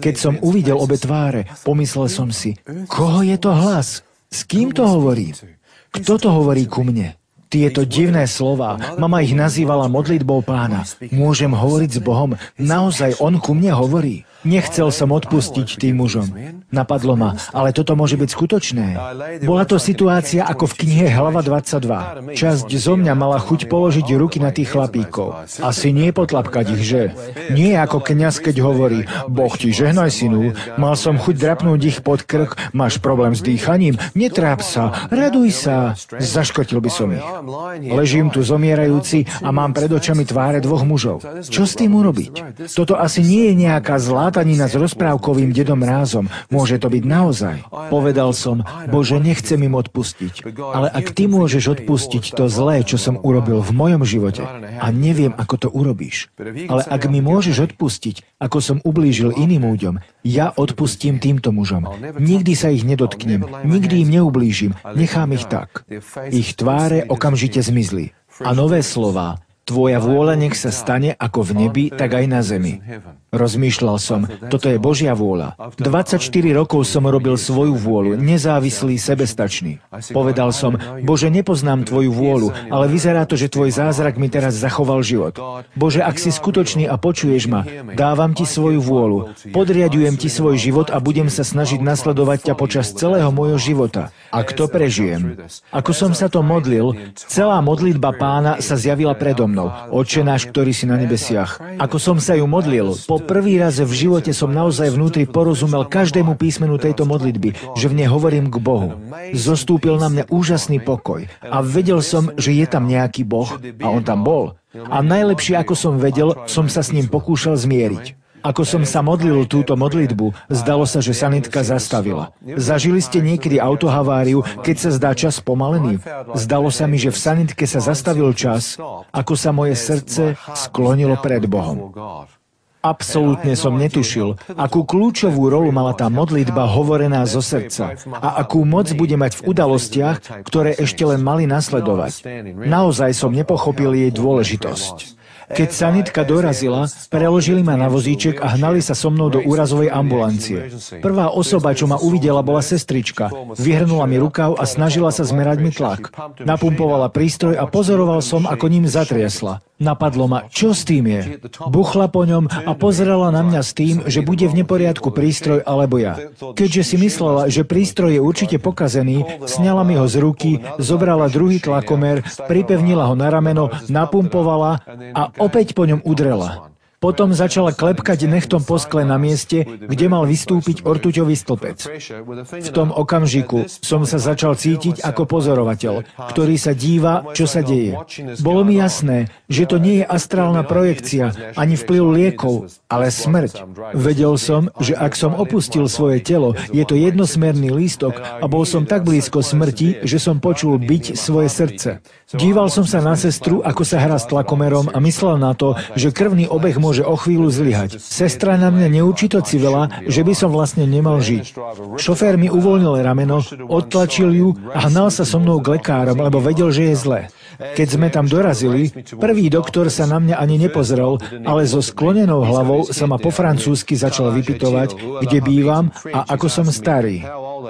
Keď som uvidel obe tváre, pomyslel som si, koho je to hlas? S kým to hovorí? Kto to hovorí ku mne? Tieto divné slová, mama ich nazývala modlitbou Pána. Môžem hovoriť s Bohom? Naozaj On ku mne hovorí? Nechcel som odpustiť tým mužom. Napadlo ma, ale toto môže byť skutočné. Bola to situácia ako v knihe Hlava 22. Časť zo mňa mala chuť položiť ruky na tých chlapíkov. Asi nie potlapkať ich, že? Nie ako kňaz, keď hovorí, Boh ti žehnaj, synu. Mal som chuť drapnúť ich pod krk, máš problém s dýchaním, netráp sa, raduj sa. Zaškrtil by som ich. Ležím tu zomierajúci a mám pred očami tváre dvoch mužov. Čo s tým urobiť? Toto asi nie je nejaká zlátanina s rozprávkovým dedom Mrázom. Môže to byť naozaj. Povedal som, Bože, nechcem im odpustiť. Ale ak ty môžeš odpustiť to zlé, čo som urobil v mojom živote, a neviem, ako to urobíš, ale ak mi môžeš odpustiť, ako som ublížil iným ľuďom, ja odpustím týmto mužom. Nikdy sa ich nedotknem, nikdy im neublížim, nechám ich tak. Ich tváre okamžite zmizli. A nové slová, tvoja vôľa nech sa stane ako v nebi, tak aj na zemi. Rozmýšľal som, toto je Božia vôľa. 24 rokov som robil svoju vôľu, nezávislý, sebestačný. Povedal som, Bože, nepoznám tvoju vôľu, ale vyzerá to, že tvoj zázrak mi teraz zachoval život. Bože, ak si skutočný a počuješ ma, dávam ti svoju vôľu, podriadujem ti svoj život a budem sa snažiť nasledovať ťa počas celého môjho života. Ak to prežijem. Ako som sa to modlil, celá modlitba Pána sa zjavila predo mnou. Otče náš, ktorý si na nebesiach. Ako som sa ju modlil, prvý raz v živote som naozaj vnútri porozumel každému písmenu tejto modlitby, že v nej hovorím k Bohu. Zostúpil na mňa úžasný pokoj a vedel som, že je tam nejaký Boh a on tam bol. A najlepšie, ako som vedel, som sa s ním pokúšal zmieriť. Ako som sa modlil túto modlitbu, zdalo sa, že sanitka zastavila. Zažili ste niekedy autohaváriu, keď sa zdá čas pomalený? Zdalo sa mi, že v sanitke sa zastavil čas, ako sa moje srdce sklonilo pred Bohom. Absolútne som netušil, akú kľúčovú rolu mala tá modlitba hovorená zo srdca a akú moc bude mať v udalostiach, ktoré ešte len mali nasledovať. Naozaj som nepochopil jej dôležitosť. Keď sanitka dorazila, preložili ma na vozíček a hnali sa so mnou do úrazovej ambulancie. Prvá osoba, čo ma uvidela, bola sestrička. Vyhrnula mi rukav a snažila sa zmerať mi tlak. Napumpovala prístroj a pozoroval som, ako ním zatriasla. Napadlo ma, čo s tým je? Buchla po ňom a pozerala na mňa s tým, že bude v neporiadku prístroj alebo ja. Keďže si myslela, že prístroj je určite pokazený, sňala mi ho z ruky, zobrala druhý tlakomer, pripevnila ho na rameno, napumpovala a opäť po ňom udrela. Potom začala klepkať nechtom po skle na mieste, kde mal vystúpiť ortuťový stĺpec. V tom okamžiku som sa začal cítiť ako pozorovateľ, ktorý sa díva, čo sa deje. Bolo mi jasné, že to nie je astrálna projekcia, ani vplyv liekov, ale smrť. Vedel som, že ak som opustil svoje telo, je to jednosmerný lístok a bol som tak blízko smrti, že som počul biť svoje srdce. Díval som sa na sestru, ako sa hrá s tlakomerom a myslel na to, že krvný obeh môže o chvíľu zlyhať. Sestra na mňa neurčito civela, že by som vlastne nemal žiť. Šofér mi uvoľnil rameno, odtlačil ju a hnal sa so mnou k lekárom, lebo vedel, že je zle. Keď sme tam dorazili, prvý doktor sa na mňa ani nepozrel, ale so sklonenou hlavou sa ma po francúzsky začal vypytovať, kde bývam a ako som starý.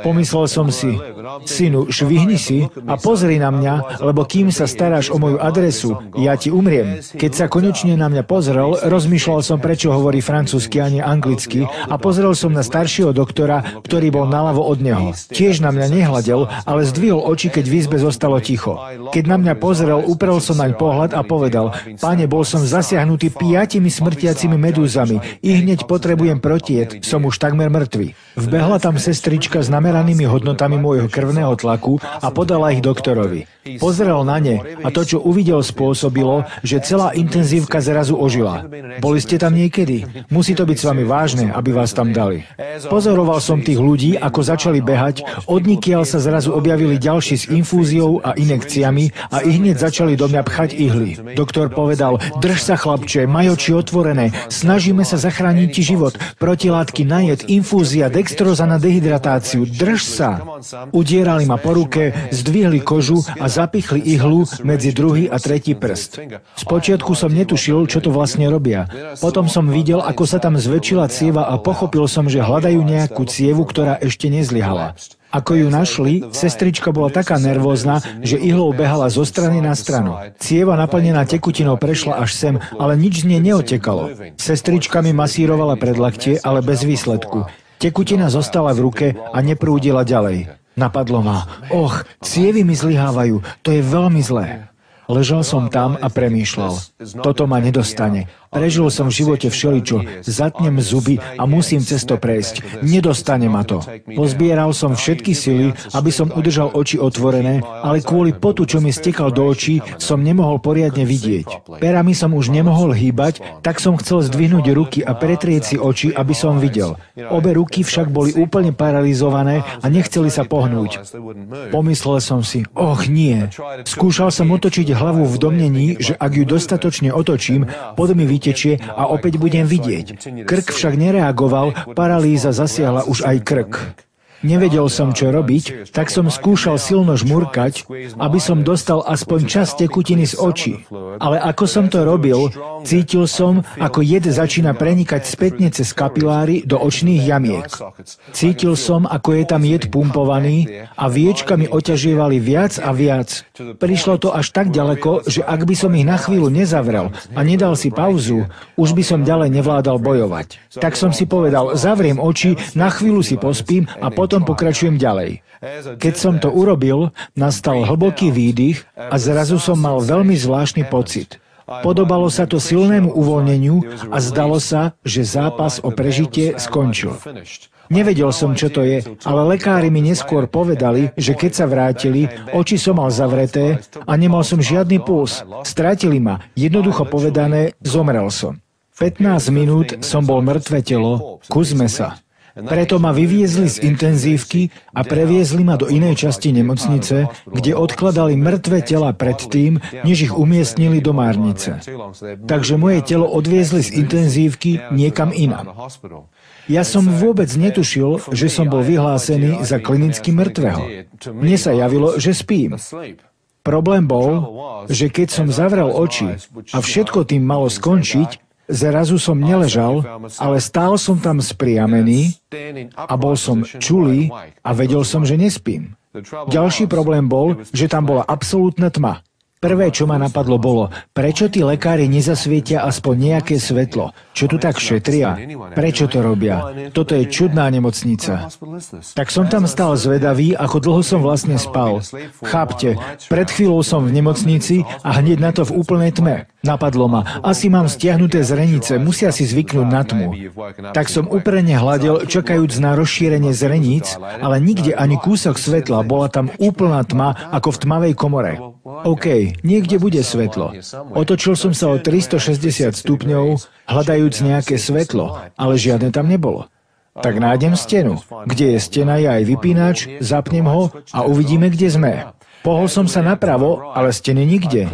Pomyslel som si, synu, švihni si a pozri na mňa, lebo kým sa staráš o moju adresu, ja ti umriem. Keď sa konečne na mňa pozrel, rozmýšľal som, prečo hovorí francúzsky a nie anglicky a pozrel som na staršieho doktora, ktorý bol naľavo od neho. Tiež na mňa nehľadel, ale zdvihol oči, keď v izbe zostalo ticho. Keď na mňa pozrel, uprel som naň pohľad a povedal, Pane, bol som zasiahnutý 5 smrtiacimi medúzami. I hneď potrebujem protied, som už takmer mŕtvy. Vbehla tam sestrička s nameranými hodnotami môjho krvného tlaku a podala ich doktorovi. Pozrel na ne a to, čo uvidel, spôsobilo, že celá intenzívka zrazu ožila. Boli ste tam niekedy? Musí to byť s vami vážne, aby vás tam dali. Pozoroval som tých ľudí, ako začali behať, odnikiaľ sa zrazu objavili ďalší s infúziou a inekciami a i hneď začali do mňa pchať ihly. Doktor povedal, drž sa chlapče, maj oči otvorené, snažíme sa zachrániť ti život, protilátky na jed, infúzia, dextróza na dehydratáciu, drž sa. Udierali ma po ruke, zdvihli kožu a zapichli ihlu medzi druhý a tretí prst. Spočiatku som netušil, čo to vlastne robia. Potom som videl, ako sa tam zväčšila cieva a pochopil som, že hľadajú nejakú cievu, ktorá ešte nezlyhala. Ako ju našli, sestrička bola taká nervózna, že ihlou behala zo strany na stranu. Cieva naplnená tekutinou prešla až sem, ale nič z nej neotekalo. Sestrička mi masírovala predlaktie, ale bez výsledku. Tekutina zostala v ruke a neprúdila ďalej. Napadlo ma, cievy mi zlyhávajú, to je veľmi zlé. Ležal som tam a premýšľal. Toto ma nedostane. Prežil som v živote všeličo. Zatnem zuby a musím cez to prejsť. Nedostane ma to. Pozbieral som všetky sily, aby som udržal oči otvorené, ale kvôli potu, čo mi stekal do očí, som nemohol poriadne vidieť. Perami som už nemohol hýbať, tak som chcel zdvihnúť ruky a pretrieť si oči, aby som videl. Obe ruky však boli úplne paralizované a nechceli sa pohnúť. Pomyslel som si, nie. Skúšal som otočiť hlavu v domnení, že ak ju dostatočne otočím, pod mi vytečie a opäť budem vidieť. Krk však nereagoval, paralýza zasiahla už aj krk. Nevedel som, čo robiť, tak som skúšal silno žmurkať, aby som dostal aspoň časť tekutiny z očí. Ale ako som to robil, cítil som, ako jed začína prenikať spätne cez kapiláry do očných jamiek. Cítil som, ako je tam jed pumpovaný a viečkami oťažievali viac a viac. Prišlo to až tak ďaleko, že ak by som ich na chvíľu nezavrel a nedal si pauzu, už by som ďalej nevládal bojovať. Tak som si povedal, zavriem oči, na chvíľu si pospím a potom pokračujem ďalej. Keď som to urobil, nastal hlboký výdych a zrazu som mal veľmi zvláštny pocit. Podobalo sa to silnému uvoľneniu a zdalo sa, že zápas o prežitie skončil. Nevedel som, čo to je, ale lekári mi neskôr povedali, že keď sa vrátili, oči som mal zavreté a nemal som žiadny puls. Stratili ma, jednoducho povedané, zomrel som. 15 minút som bol mŕtve telo, kúsme sa. Preto ma vyviezli z intenzívky a previezli ma do inej časti nemocnice, kde odkladali mŕtve tela predtým, než ich umiestnili do márnice. Takže moje telo odviezli z intenzívky niekam inam. Ja som vôbec netušil, že som bol vyhlásený za klinicky mŕtvého. Mne sa javilo, že spím. Problém bol, že keď som zavrel oči a všetko tým malo skončiť, zrazu som neležal, ale stál som tam spriamený a bol som čulý a vedel som, že nespím. Ďalší problém bol, že tam bola absolútna tma. Prvé, čo ma napadlo, bolo, prečo tí lekári nezasvietia aspoň nejaké svetlo? Čo tu tak šetria? Prečo to robia? Toto je čudná nemocnica. Tak som tam stál zvedavý, ako dlho som vlastne spal. Chápte, pred chvíľou som v nemocnici a hneď na to v úplnej tme. Napadlo ma, asi mám stiahnuté zrenice, musia si zvyknúť na tmu. Tak som úprimne hľadel, čakajúc na rozšírenie zreníc, ale nikde ani kúsok svetla, bola tam úplná tma, ako v tmavej komore. OK, niekde bude svetlo. Otočil som sa o 360 stupňov, hľadajúc nejaké svetlo, ale žiadne tam nebolo. Tak nájdem stenu. Kde je stena, je aj vypínač, zapnem ho a uvidíme, kde sme. Pohol som sa napravo, ale steny nikde.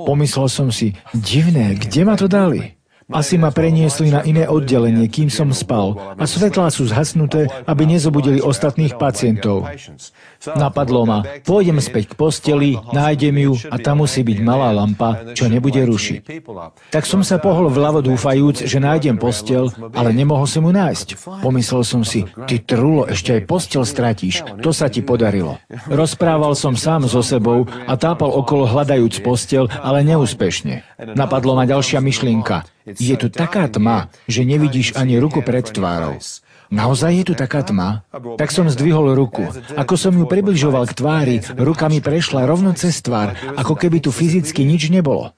Pomyslel som si, divné, kde ma to dali? Asi ma preniesli na iné oddelenie, kým som spal, a svetlá sú zhasnuté, aby nezobudili ostatných pacientov. Napadlo ma, pôjdem späť k posteli, nájdem ju a tam musí byť malá lampa, čo nebude rušiť. Tak som sa pohol vľavo dúfajúc, že nájdem posteľ, ale nemohol som ju nájsť. Pomyslel som si, ty trulo, ešte aj posteľ stratíš, to sa ti podarilo. Rozprával som sám so sebou a tápal okolo hľadajúc posteľ, ale neúspešne. Napadlo ma ďalšia myšlienka. Je tu taká tma, že nevidíš ani ruku pred tvárou. Naozaj je tu taká tma? Tak som zdvihol ruku. Ako som ju približoval k tvári, ruka mi prešla rovno cez tvár, ako keby tu fyzicky nič nebolo.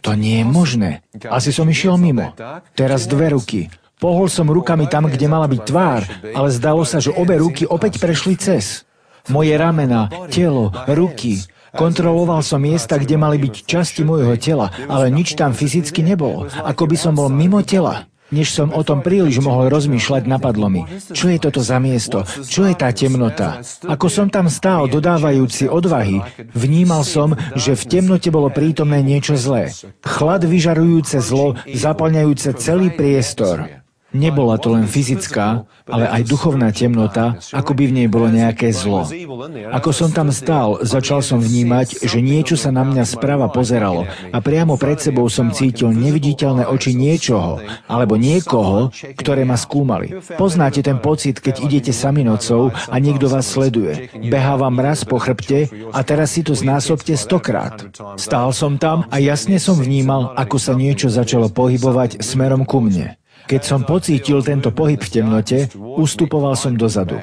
To nie je možné. Asi som išiel mimo. Teraz dve ruky. Pohol som rukami tam, kde mala byť tvár, ale zdalo sa, že obe ruky opäť prešli cez. Moje ramena, telo, ruky. Kontroloval som miesta, kde mali byť časti môjho tela, ale nič tam fyzicky nebolo. Ako by som bol mimo tela. Než som o tom príliš mohol rozmýšľať, napadlo mi. Čo je toto za miesto? Čo je tá temnota? Ako som tam stál, dodávajúci odvahy, vnímal som, že v temnote bolo prítomné niečo zlé. Chlad vyžarujúce zlo, zaplňajúce celý priestor. Nebola to len fyzická, ale aj duchovná temnota, ako by v nej bolo nejaké zlo. Ako som tam stál, začal som vnímať, že niečo sa na mňa sprava pozeralo a priamo pred sebou som cítil neviditeľné oči niečoho, alebo niekoho, ktoré ma skúmali. Poznáte ten pocit, keď idete sami nocou a niekto vás sleduje. Behá vám raz po chrbte a teraz si to znásobte 100-krát. Stál som tam a jasne som vnímal, ako sa niečo začalo pohybovať smerom ku mne. Keď som pocítil tento pohyb v temnote, ustupoval som dozadu.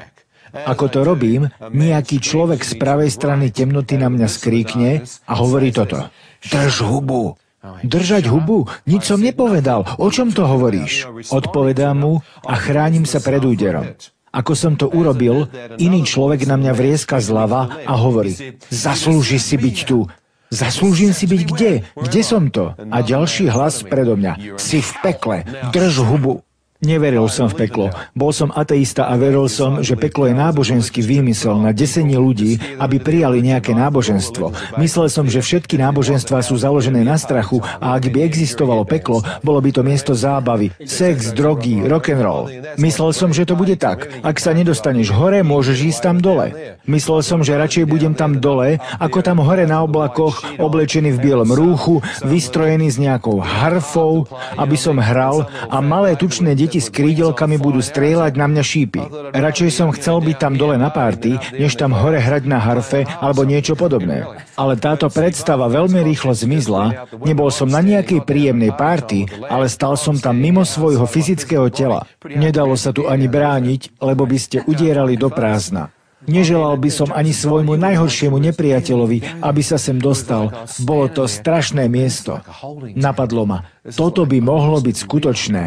Ako to robím, nejaký človek z pravej strany temnoty na mňa skríkne a hovorí toto. Drž hubu. Držať hubu? Nič som nepovedal. O čom to hovoríš? Odpovedám mu a chránim sa pred úderom. Ako som to urobil, iný človek na mňa vrieska zľava a hovorí. Zaslúžiš si byť tu. Zaslúžim si byť kde? Kde som to? A ďalší hlas predo mňa. Si v pekle. Drž hubu. Neveril som v peklo. Bol som ateista a veril som, že peklo je náboženský výmysel na desenie ľudí, aby prijali nejaké náboženstvo. Myslel som, že všetky náboženstvá sú založené na strachu a ak by existovalo peklo, bolo by to miesto zábavy, sex, drogy, rock'n'roll. Myslel som, že to bude tak. Ak sa nedostaneš hore, môžeš ísť tam dole. Myslel som, že radšej budem tam dole, ako tam hore na oblakoch, oblečený v bielom rúchu, vystrojený s nejakou harfou, aby som hral a malé tučné deti s krídelkami budú strieľať na mňa šípy. Radšej som chcel byť tam dole na párty, než tam hore hrať na harfe alebo niečo podobné. Ale táto predstava veľmi rýchlo zmizla, nebol som na nejakej príjemnej párty, ale stal som tam mimo svojho fyzického tela. Nedalo sa tu ani brániť, lebo by ste udierali do prázdna. Neželal by som ani svojmu najhoršiemu nepriateľovi, aby sa sem dostal. Bolo to strašné miesto. Napadlo ma, toto by mohlo byť skutočné.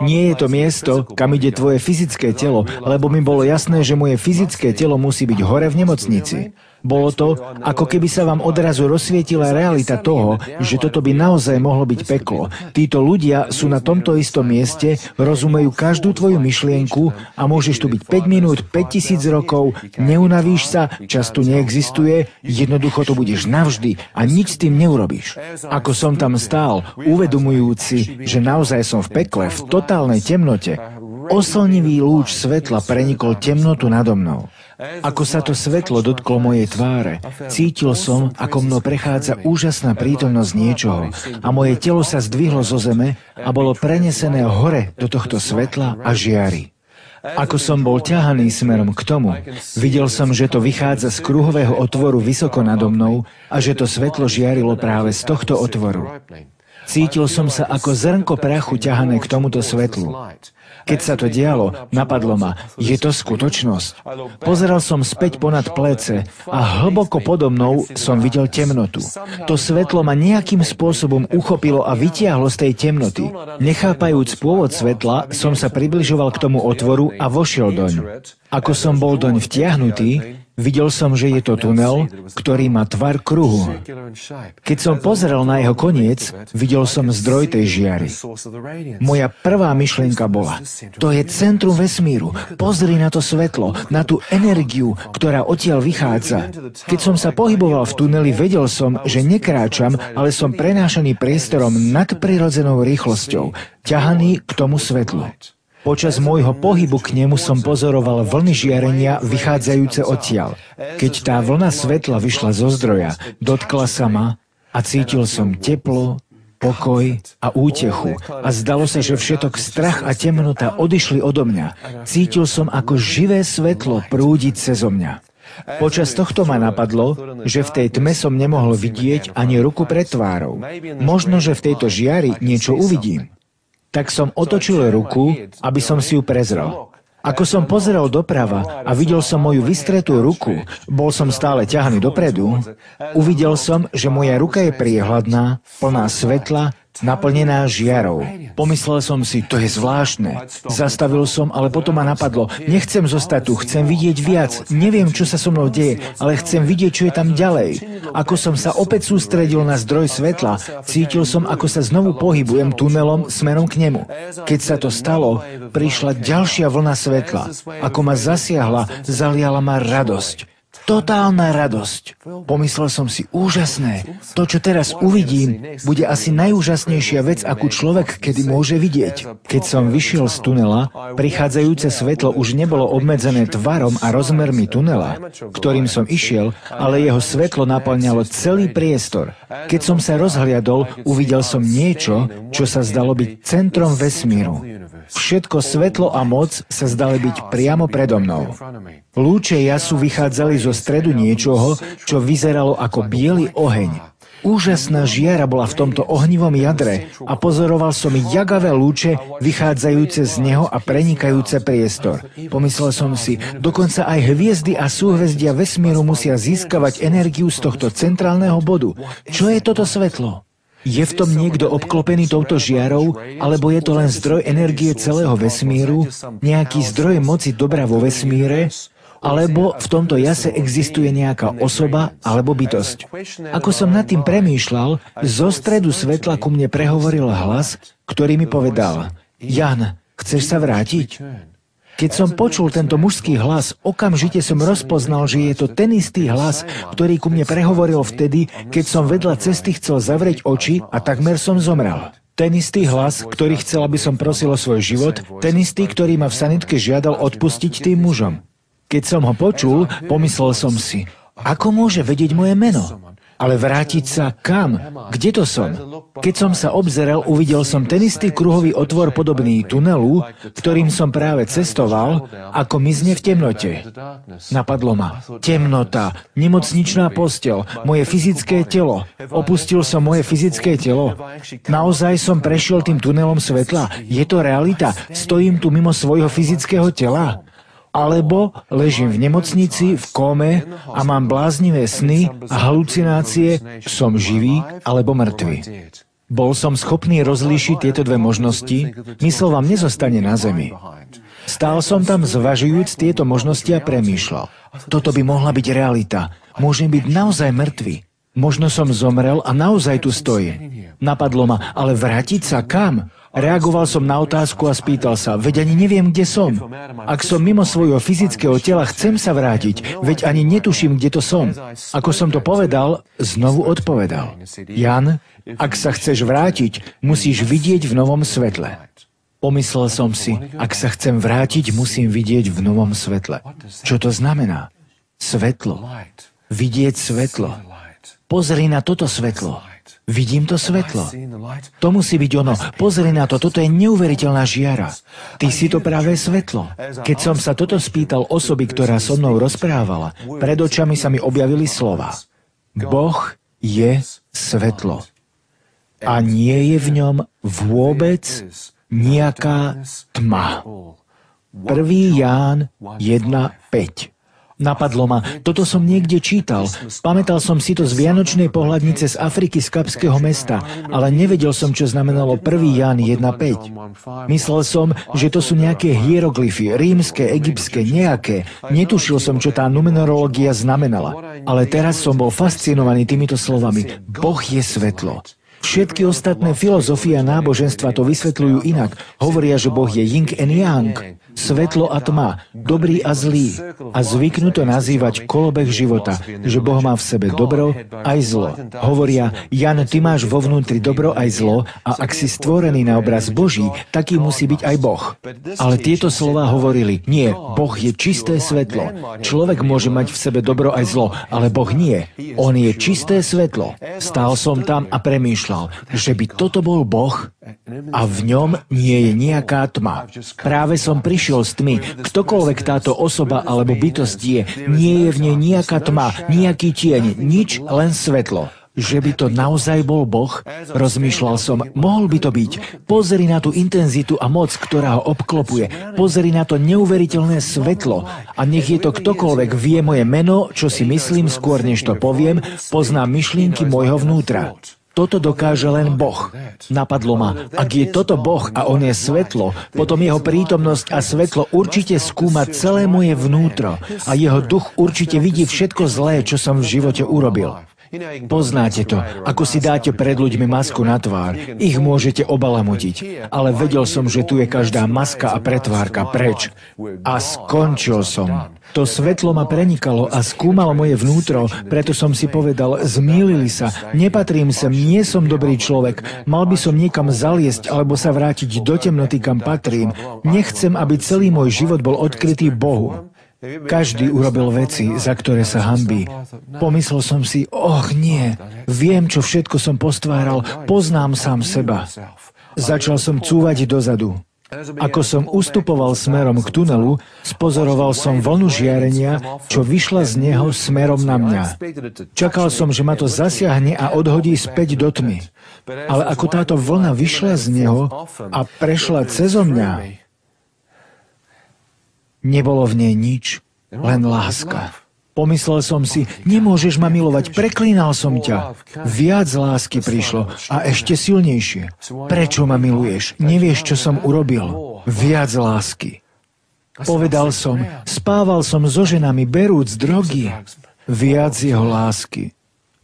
Nie je to miesto, kam ide tvoje fyzické telo, lebo mi bolo jasné, že moje fyzické telo musí byť hore v nemocnici. Bolo to, ako keby sa vám odrazu rozsvietila realita toho, že toto by naozaj mohlo byť peklo. Títo ľudia sú na tomto istom mieste, rozumejú každú tvoju myšlienku a môžeš tu byť 5 minút, 5000 rokov, neunavíš sa, čas tu neexistuje, jednoducho to budeš navždy a nič s tým neurobíš. Ako som tam stál, uvedomujúci, že naozaj som v pekle, v totálnej temnote, oslnivý lúč svetla prenikol temnotu nado mnou. Ako sa to svetlo dotklo mojej tváre, cítil som, ako mnou prechádza úžasná prítomnosť niečoho a moje telo sa zdvihlo zo zeme a bolo prenesené hore do tohto svetla a žiary. Ako som bol ťahaný smerom k tomu, videl som, že to vychádza z kruhového otvoru vysoko nado mnou a že to svetlo žiarilo práve z tohto otvoru. Cítil som sa ako zrnko prachu ťahané k tomuto svetlu. Keď sa to dialo, napadlo ma, je to skutočnosť. Pozeral som späť ponad plece a hlboko podo mnou som videl temnotu. To svetlo ma nejakým spôsobom uchopilo a vytiahlo z tej temnoty. Nechápajúc pôvod svetla, som sa približoval k tomu otvoru a vošiel doň. Ako som bol doň vtiahnutý, videl som, že je to tunel, ktorý má tvar kruhu. Keď som pozrel na jeho koniec, videl som zdroj tej žiary. Moja prvá myšlienka bola, to je centrum vesmíru. Pozri na to svetlo, na tú energiu, ktorá odtiaľ vychádza. Keď som sa pohyboval v tuneli, vedel som, že nekráčam, ale som prenášaný priestorom nadprirodzenou rýchlosťou, ťahaný k tomu svetlu. Počas môjho pohybu k nemu som pozoroval vlny žiarenia vychádzajúce odtiaľ. Keď tá vlna svetla vyšla zo zdroja, dotkla sa ma a cítil som teplo, pokoj a útechu. A zdalo sa, že všetok strach a temnota odišli odo mňa. Cítil som, ako živé svetlo prúdiť cezo mňa. Počas tohto ma napadlo, že v tej tme som nemohol vidieť ani ruku pred tvárou. Možno, že v tejto žiari niečo uvidím. Tak som otočil ruku, aby som si ju prezrel. Ako som pozeral doprava a videl som moju vystretú ruku, bol som stále ťahaný dopredu, uvidel som, že moja ruka je priehľadná, plná svetla, naplnená žiarou. Pomyslel som si, to je zvláštne. Zastavil som, ale potom ma napadlo, nechcem zostať tu, chcem vidieť viac. Neviem, čo sa so mnou deje, ale chcem vidieť, čo je tam ďalej. Ako som sa opäť sústredil na zdroj svetla, cítil som, ako sa znovu pohybujem tunelom smerom k nemu. Keď sa to stalo, prišla ďalšia vlna svetla. Ako ma zasiahla, zaliala ma radosť. Totálna radosť. Pomyslel som si, úžasné. To, čo teraz uvidím, bude asi najúžasnejšia vec, akú človek kedy môže vidieť. Keď som vyšiel z tunela, prichádzajúce svetlo už nebolo obmedzené tvarom a rozmermi tunela, ktorým som išiel, ale jeho svetlo naplňalo celý priestor. Keď som sa rozhliadol, uvidel som niečo, čo sa zdalo byť centrom vesmíru. Všetko svetlo a moc sa zdali byť priamo predo mnou. Lúče jasu vychádzali zo stredu niečoho, čo vyzeralo ako biely oheň. Úžasná žiara bola v tomto ohnivom jadre a pozoroval som jagavé lúče vychádzajúce z neho a prenikajúce priestor. Pomyslel som si, dokonca aj hviezdy a súhvezdia vesmíru musia získavať energiu z tohto centrálneho bodu. Čo je toto svetlo? Je v tom niekto obklopený touto žiarou, alebo je to len zdroj energie celého vesmíru, nejaký zdroj moci dobra vo vesmíre, alebo v tomto jase existuje nejaká osoba alebo bytosť. Ako som nad tým premýšľal, zo stredu svetla ku mne prehovoril hlas, ktorý mi povedal, Jan, chceš sa vrátiť? Keď som počul tento mužský hlas, okamžite som rozpoznal, že je to ten istý hlas, ktorý ku mne prehovoril vtedy, keď som vedľa cesty chcel zavrieť oči a takmer som zomrel. Ten istý hlas, ktorý chcel, aby som prosil o svoj život, ten istý, ktorý ma v sanitke žiadal odpustiť tým mužom. Keď som ho počul, pomyslel som si, ako môže vedieť moje meno? Ale vrátiť sa kam? Kde to som? Keď som sa obzeral, uvidel som ten istý kruhový otvor podobný tunelu, ktorým som práve cestoval, ako mizne v temnote. Napadlo ma. Temnota, nemocničná posteľ, moje fyzické telo. Opustil som moje fyzické telo. Naozaj som prešiel tým tunelom svetla. Je to realita? Stojím tu mimo svojho fyzického tela? Alebo ležím v nemocnici, v kóme a mám bláznivé sny a halucinácie, som živý alebo mŕtvy. Bol som schopný rozlíšiť tieto dve možnosti, mysl vám nezostane na zemi. Stál som tam zvažujúc tieto možnosti a premýšľal. Toto by mohla byť realita. Môžem byť naozaj mŕtvy. Možno som zomrel a naozaj tu stojím. Napadlo ma, ale vrátiť sa kam? Reagoval som na otázku a spýtal sa, veď ani neviem, kde som. Ak som mimo svojho fyzického tela, chcem sa vrátiť, veď ani netuším, kde to som. Ako som to povedal, znovu odpovedal. Jan, ak sa chceš vrátiť, musíš vidieť v novom svetle. Pomyslel som si, ak sa chcem vrátiť, musím vidieť v novom svetle. Čo to znamená? Svetlo. Vidieť svetlo. Pozri na toto svetlo. Vidím to svetlo. To musí byť ono. Pozri na to, toto je neuveriteľná žiara. Ty si to práve svetlo. Keď som sa toto spýtal osoby, ktorá so mnou rozprávala, pred očami sa mi objavili slova. Boh je svetlo. A nie je v ňom vôbec nejaká tma. 1. Ján 1:5. Napadlo ma, toto som niekde čítal. Pamätal som si to z vianočnej pohľadnice z Afriky z Kapského mesta, ale nevedel som, čo znamenalo 1. Ján 1:5. Myslel som, že to sú nejaké hieroglyfy, rímske, egyptské, nejaké. Netušil som, čo tá numerológia znamenala. Ale teraz som bol fascinovaný týmito slovami. Boh je svetlo. Všetky ostatné filozofie a náboženstva to vysvetľujú inak. Hovoria, že Boh je yin and yang, svetlo a tma, dobrý a zlý. A zvyknú to nazývať kolobeh života, že Boh má v sebe dobro aj zlo. Hovoria, Jan, ty máš vo vnútri dobro aj zlo a ak si stvorený na obraz Boží, taký musí byť aj Boh. Ale tieto slová hovorili, nie, Boh je čisté svetlo. Človek môže mať v sebe dobro aj zlo, ale Boh nie. On je čisté svetlo. Stál som tam a premýšľal, že by toto bol Boh a v ňom nie je nejaká tma. Práve som prišiel z tmy. Ktokoľvek táto osoba alebo bytosť je, nie je v nej nejaká tma, nejaký tieň, nič, len svetlo. Že by to naozaj bol Boh? Rozmýšľal som, mohol by to byť. Pozri na tú intenzitu a moc, ktorá ho obklopuje. Pozri na to neuveriteľné svetlo. A nech je to ktokoľvek vie moje meno, čo si myslím skôr, než to poviem, pozná myšlienky môjho vnútra. Toto dokáže len Boh. Napadlo ma, ak je toto Boh a on je svetlo, potom jeho prítomnosť a svetlo určite skúma celé moje vnútro a jeho duch určite vidí všetko zlé, čo som v živote urobil. Poznáte to, ako si dáte pred ľuďmi masku na tvár. Ich môžete obalamotiť. Ale vedel som, že tu je každá maska a pretvárka preč. A skončil som. To svetlo ma prenikalo a skúmalo moje vnútro, preto som si povedal, zmýlili sa, nepatrím sem, nie som dobrý človek, mal by som niekam zaliesť alebo sa vrátiť do temnoty, kam patrím. Nechcem, aby celý môj život bol odkrytý Bohu. Každý urobil veci, za ktoré sa hanbí. Pomyslel som si, nie, viem, čo všetko som postváral, poznám sám seba. Začal som cúvať dozadu. Ako som ustupoval smerom k tunelu, spozoroval som vlnu žiarenia, čo vyšla z neho smerom na mňa. Čakal som, že ma to zasiahne a odhodí späť do tmy. Ale ako táto vlna vyšla z neho a prešla cezo mňa, nebolo v nej nič, len láska. Pomyslel som si, nemôžeš ma milovať, preklínal som ťa. Viac lásky prišlo a ešte silnejšie. Prečo ma miluješ? Nevieš, čo som urobil? Viac lásky. Povedal som, spával som so ženami, berúc drogy. Viac jeho lásky.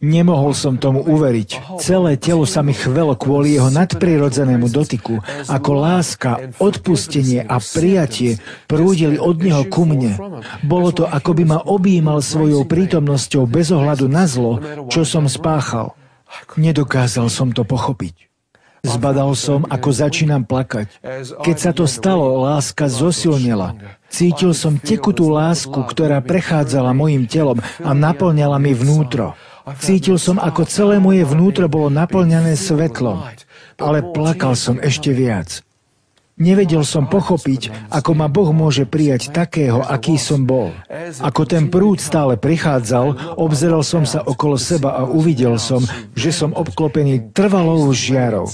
Nemohol som tomu uveriť. Celé telo sa mi chvelo kvôli jeho nadprirodzenému dotyku. Ako láska, odpustenie a prijatie prúdili od neho ku mne. Bolo to, ako by ma objímal svojou prítomnosťou bez ohľadu na zlo, čo som spáchal. Nedokázal som to pochopiť. Zbadal som, ako začínam plakať. Keď sa to stalo, láska zosilnila. Cítil som tekutú lásku, ktorá prechádzala mojim telom a naplňala mi vnútro. Cítil som, ako celé moje vnútro bolo naplňané svetlom, ale plakal som ešte viac. Nevedel som pochopiť, ako ma Boh môže prijať takého, aký som bol. Ako ten prúd stále prichádzal, obzeral som sa okolo seba a uvidel som, že som obklopený trvalou žiarou.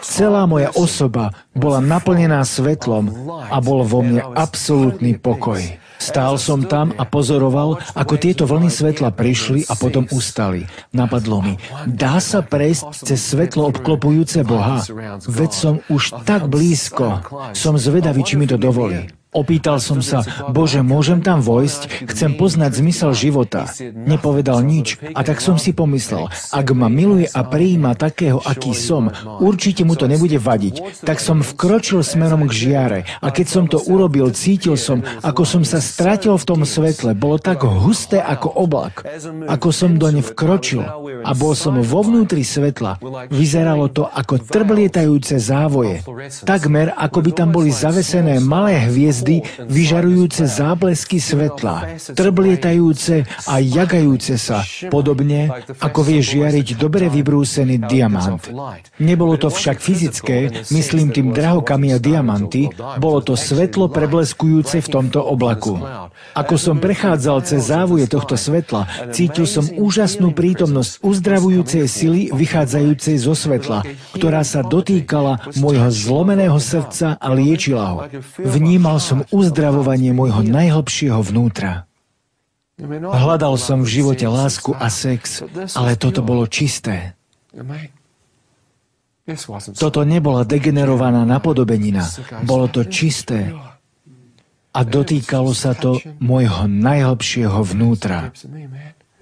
Celá moja osoba bola naplnená svetlom a bol vo mne absolútny pokoj. Stál som tam a pozoroval, ako tieto vlny svetla prišli a potom ustali. Napadlo mi, dá sa prejsť cez svetlo obklopujúce Boha? Veď som už tak blízko. Som zvedavý, či mi to dovolí. Opýtal som sa, Bože, môžem tam vojsť? Chcem poznať zmysel života. Nepovedal nič a tak som si pomyslel, ak ma miluje a prijíma takého, aký som, určite mu to nebude vadiť. Tak som vkročil smerom k žiare a keď som to urobil, cítil som, ako som sa stratil v tom svetle. Bolo tak husté ako oblak. Ako som doň vkročil a bol som vo vnútri svetla, vyzeralo to ako trblietajúce závoje. Takmer, ako by tam boli zavesené malé hviezdy, vyžarujúce záblesky svetla, trblietajúce a jagajúce sa, podobne ako vie žiariť dobre vybrúsený diamant. Nebolo to však fyzické, myslím tým drahokamy a diamanty, bolo to svetlo prebleskujúce v tomto oblaku. Ako som prechádzal cez závoje tohto svetla, cítil som úžasnú prítomnosť uzdravujúcej sily vychádzajúcej zo svetla, ktorá sa dotýkala môjho zlomeného srdca a liečila ho. Vnímal som uzdravovanie môjho najhlbšieho vnútra. Hľadal som v živote lásku a sex, ale toto bolo čisté. Toto nebola degenerovaná napodobenina, bolo to čisté a dotýkalo sa to môjho najhlbšieho vnútra.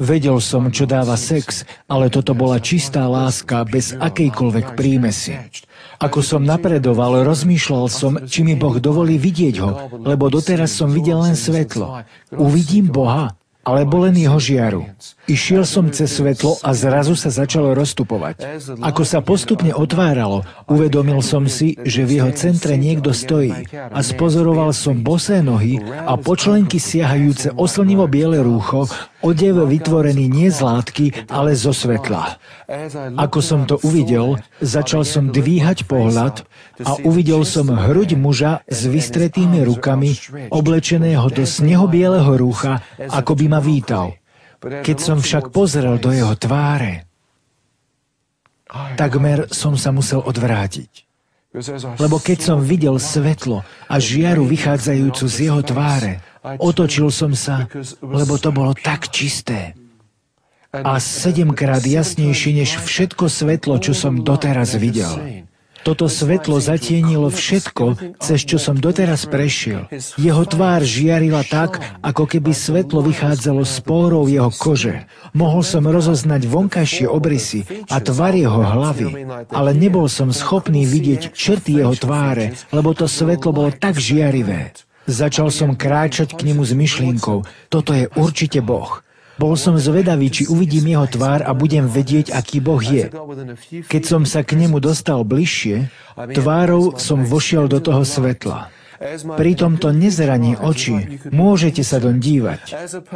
Vedel som, čo dáva sex, ale toto bola čistá láska bez akejkoľvek prímesi. Ako som napredoval, rozmýšľal som, či mi Boh dovolí vidieť ho, lebo doteraz som videl len svetlo. Uvidím Boha, alebo len jeho žiaru. Išiel som cez svetlo a zrazu sa začalo rozstupovať. Ako sa postupne otváralo, uvedomil som si, že v jeho centre niekto stojí a spozoroval som bosé nohy a počlenky siahajúce o slnivo biele rúcho, odev vytvorený nie z látky, ale zo svetla. Ako som to uvidel, začal som dvíhať pohľad a uvidel som hruď muža s vystretými rukami, oblečeného do snehobieleho rúcha, ako by ma vítal. Keď som však pozrel do jeho tváre, takmer som sa musel odvrátiť. Lebo keď som videl svetlo a žiaru vychádzajúcu z jeho tváre, otočil som sa, lebo to bolo tak čisté. A 7-krát jasnejšie než všetko svetlo, čo som doteraz videl. Toto svetlo zatienilo všetko, cez čo som doteraz prešiel. Jeho tvár žiarila tak, ako keby svetlo vychádzalo z pórov jeho kože. Mohol som rozoznať vonkajšie obrysy a tvar jeho hlavy, ale nebol som schopný vidieť črty jeho tváre, lebo to svetlo bolo tak žiarivé. Začal som kráčať k nemu s myšlienkou, toto je určite Boh. Bol som zvedavý, či uvidím jeho tvár a budem vedieť, aký Boh je. Keď som sa k nemu dostal bližšie, tvárou som vošiel do toho svetla. Pritom to nezraní oči, môžete sa doň dívať.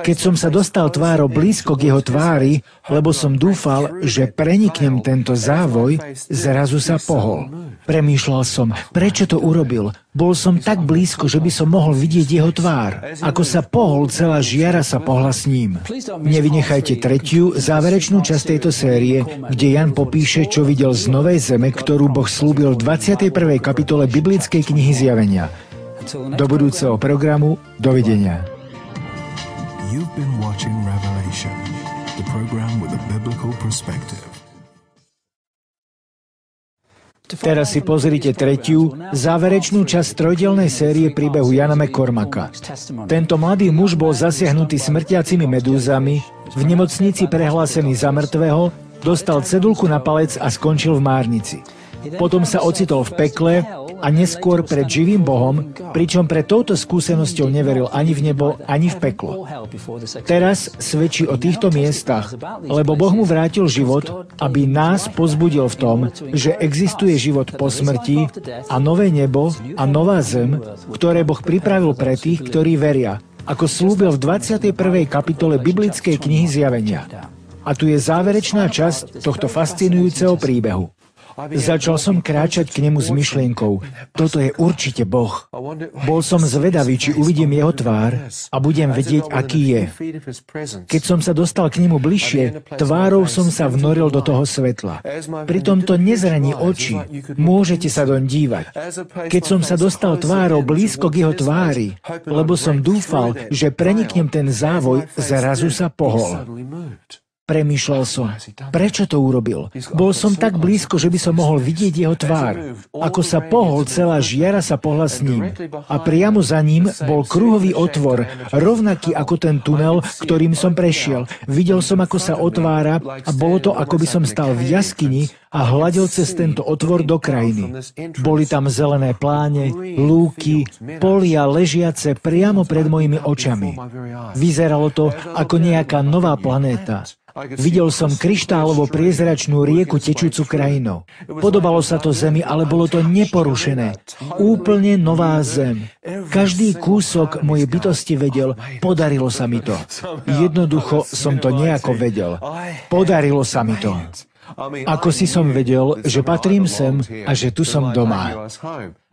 Keď som sa dostal tvárou blízko k jeho tvári, lebo som dúfal, že preniknem tento závoj, zrazu sa pohol. Premýšľal som, prečo to urobil. Bol som tak blízko, že by som mohol vidieť jeho tvár. Ako sa pohol, celá žiara sa pohla s ním. Nevynechajte tretiu, záverečnú časť tejto série, kde Jan popíše, čo videl z novej zeme, ktorú Boh slúbil v 21. kapitole biblickej knihy Zjavenia. Do budúceho programu, dovidenia. You've been watching Revelation, the program with a biblical perspective. Teraz si pozrite tretiu, záverečnú časť trojdielnej série príbehu Jana McCormacka. Tento mladý muž bol zasiahnutý smrtiacimi medúzami, v nemocnici prehlásený za mŕtvého, dostal cedulku na palec a skončil v márnici. Potom sa ocitol v pekle a neskôr pred živým Bohom, pričom pred touto skúsenosťou neveril ani v nebo, ani v peklo. Teraz svedčí o týchto miestach, lebo Boh mu vrátil život, aby nás pozbudil v tom, že existuje život po smrti a nové nebo a nová zem, ktoré Boh pripravil pre tých, ktorí veria, ako slúbil v 21. kapitole biblickej knihy Zjavenia. A tu je záverečná časť tohto fascinujúceho príbehu. Začal som kráčať k nemu s myšlienkou, toto je určite Boh. Bol som zvedavý, či uvidím jeho tvár a budem vedieť, aký je. Keď som sa dostal k nemu bližšie, tvárou som sa vnoril do toho svetla. Pritom to nezraní oči, môžete sa doň dívať. Keď som sa dostal tvárou blízko k jeho tvári, lebo som dúfal, že preniknem ten závoj, zrazu sa pohol. Premýšľal som, prečo to urobil. Bol som tak blízko, že by som mohol vidieť jeho tvár. Ako sa pohol, celá žiara sa pohla s ním. A priamo za ním bol kruhový otvor, rovnaký ako ten tunel, ktorým som prešiel. Videl som, ako sa otvára a bolo to, ako by som stal v jaskyni a hľadel cez tento otvor do krajiny. Boli tam zelené pláne, lúky, polia ležiace priamo pred mojimi očami. Vyzeralo to ako nejaká nová planéta. Videl som kryštálovo priezračnú rieku tečúcu krajinou. Podobalo sa to zemi, ale bolo to neporušené. Úplne nová zem. Každý kúsok mojej bytosti vedel, podarilo sa mi to. Jednoducho som to nejako vedel. Podarilo sa mi to. Ako si som vedel, že patrím sem a že tu som doma.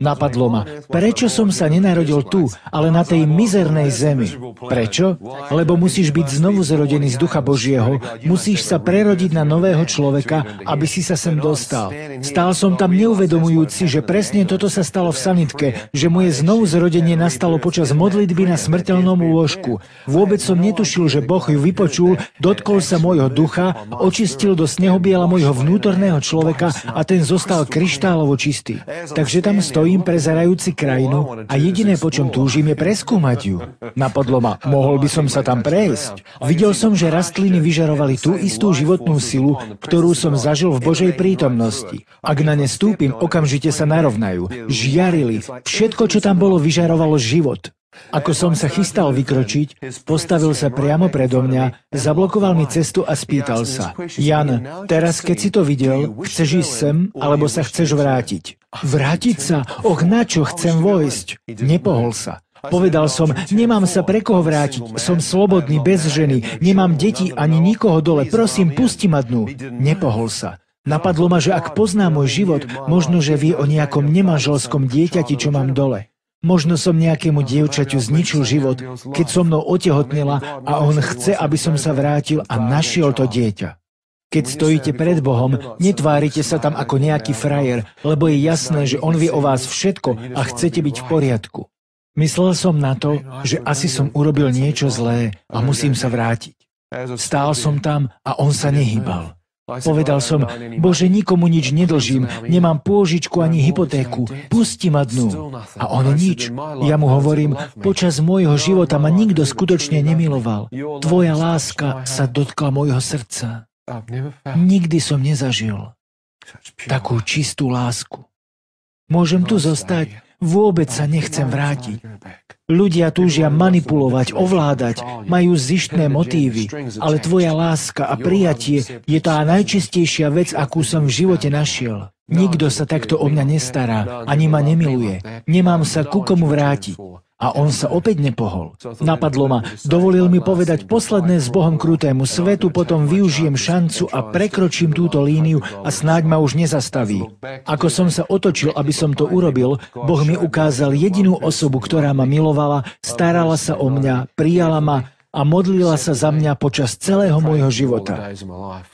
Napadlo ma, prečo som sa nenarodil tu, ale na tej mizernej zemi? Prečo? Lebo musíš byť znovu zrodený z Ducha Božieho, musíš sa prerodiť na nového človeka, aby si sa sem dostal. Stál som tam neuvedomujúci, že presne toto sa stalo v sanitke, že moje znovu zrodenie nastalo počas modlitby na smrteľnom lôžku. Vôbec som netušil, že Boh ju vypočul, dotkol sa môjho ducha, očistil do snehobiela môjho vnútorného človeka a ten zostal kryštálovo čistý. Takže tam stojím prezerajúci krajinu a jediné, po čom túžim, je preskúmať ju. Napadlo ma, mohol by som sa tam prejsť. Videl som, že rastliny vyžarovali tú istú životnú silu, ktorú som zažil v Božej prítomnosti. Ak na ne stúpim, okamžite sa narovnajú. Žiarili. Všetko, čo tam bolo, vyžarovalo život. Ako som sa chystal vykročiť, postavil sa priamo predo mňa, zablokoval mi cestu a spýtal sa: Jan, teraz keď si to videl, chceš ísť sem, alebo sa chceš vrátiť? Vrátiť sa? Na čo chcem vojsť? Nepohol sa. Povedal som, nemám sa pre koho vrátiť, som slobodný, bez ženy, nemám deti ani nikoho dole, prosím, pusti ma dnu. Nepohol sa. Napadlo ma, že ak pozná môj život, možno, že vie o nejakom nemanželskom dieťati, čo mám dole. Možno som nejakému dievčaťu zničil život, keď so mnou otehotnela a on chce, aby som sa vrátil a našiel to dieťa. Keď stojíte pred Bohom, netvárite sa tam ako nejaký frajer, lebo je jasné, že on vie o vás všetko a chcete byť v poriadku. Myslel som na to, že asi som urobil niečo zlé a musím sa vrátiť. Stál som tam a on sa nehýbal. Povedal som, Bože, nikomu nič nedlžím, nemám pôžičku ani hypotéku, pusti ma dnu. A on nič. Ja mu hovorím, počas môjho života ma nikto skutočne nemiloval. Tvoja láska sa dotkla môjho srdca. Nikdy som nezažil takú čistú lásku. Môžem tu zostať? Vôbec sa nechcem vrátiť. Ľudia túžia manipulovať, ovládať, majú zištné motívy, ale tvoja láska a prijatie je tá najčistejšia vec, akú som v živote našiel. Nikto sa takto o mňa nestará, ani ma nemiluje. Nemám sa ku komu vrátiť. A on sa opäť nepohol. Napadlo ma, dovolil mi povedať posledné s Bohom krutému svetu, potom využijem šancu a prekročím túto líniu a snáď ma už nezastaví. Ako som sa otočil, aby som to urobil, Boh mi ukázal jedinú osobu, ktorá ma milovala, starala sa o mňa, prijala ma a modlila sa za mňa počas celého môjho života.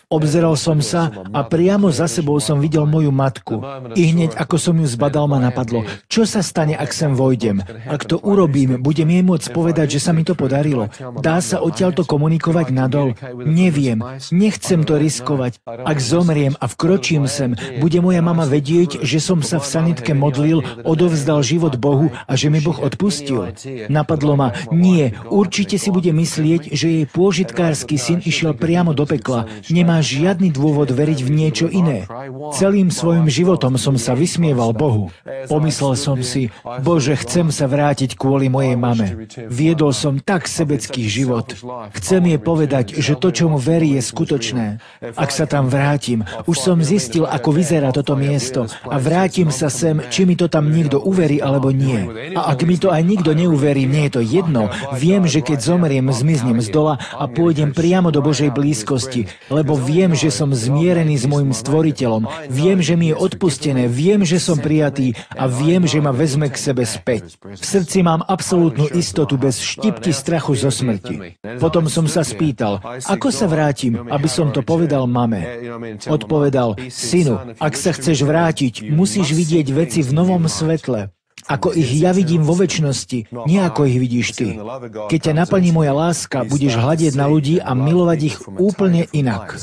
Obzeral som sa a priamo za sebou som videl moju matku. I hneď, ako som ju zbadal, ma napadlo, čo sa stane, ak sem vojdem. Ak to urobím, budem jej môcť povedať, že sa mi to podarilo. Dá sa odtiaľto komunikovať nadol? Neviem, nechcem to riskovať. Ak zomriem a vkročím sem, bude moja mama vedieť, že som sa v sanitke modlil, odovzdal život Bohu a že mi Boh odpustil. Napadlo ma, nie, určite si bude myslieť, že jej pôžitkársky syn išiel priamo do pekla. Nemá žiadny dôvod veriť v niečo iné. Celým svojim životom som sa vysmieval Bohu. Pomyslel som si, Bože, chcem sa vrátiť kvôli mojej mame. Viedol som tak sebecký život. Chcem jej povedať, že to, čo mu verí, je skutočné. Ak sa tam vrátim, už som zistil, ako vyzerá toto miesto a vrátim sa sem, či mi to tam niekto uverí alebo nie. A ak mi to aj nikto neuverí, mne je to jedno. Viem, že keď zomriem, zmiznem z dola a pôjdem priamo do Božej blízkosti, lebo viem, že som zmierený s môjim stvoriteľom, viem, že mi je odpustené, viem, že som prijatý a viem, že ma vezme k sebe späť. V srdci mám absolútnu istotu bez štipky strachu zo smrti. Potom som sa spýtal, ako sa vrátim, aby som to povedal mame. Odpovedal, synu, ak sa chceš vrátiť, musíš vidieť veci v novom svetle. ako ich ja vidím vo večnosti, nie ako ich vidíš ty. Keď ťa naplní moja láska, budeš hľadieť na ľudí a milovať ich úplne inak.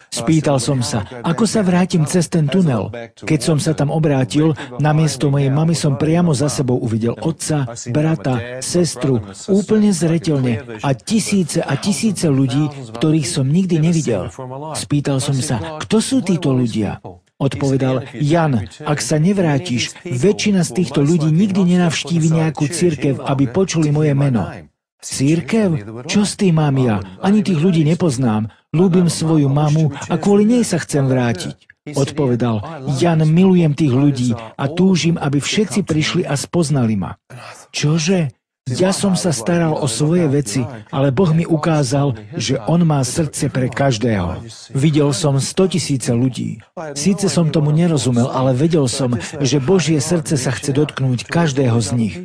Spýtal som sa, ako sa vrátim cez ten tunel. Keď som sa tam obrátil, namiesto mojej mamy som priamo za sebou uvidel otca, brata, sestru, úplne zreteľne a tisíce ľudí, ktorých som nikdy nevidel. Spýtal som sa, kto sú títo ľudia? Odpovedal, Jan, ak sa nevrátiš, väčšina z týchto ľudí nikdy nenavštívi nejakú cirkev, aby počuli moje meno. Cirkev? Čo s tým mám ja? Ani tých ľudí nepoznám. Ľúbim svoju mamu a kvôli nej sa chcem vrátiť. Odpovedal, Jan, milujem tých ľudí a túžim, aby všetci prišli a spoznali ma. Čože? Ja som sa staral o svoje veci, ale Boh mi ukázal, že On má srdce pre každého. Videl som 100 000 ľudí. Síce som tomu nerozumel, ale vedel som, že Božie srdce sa chce dotknúť každého z nich.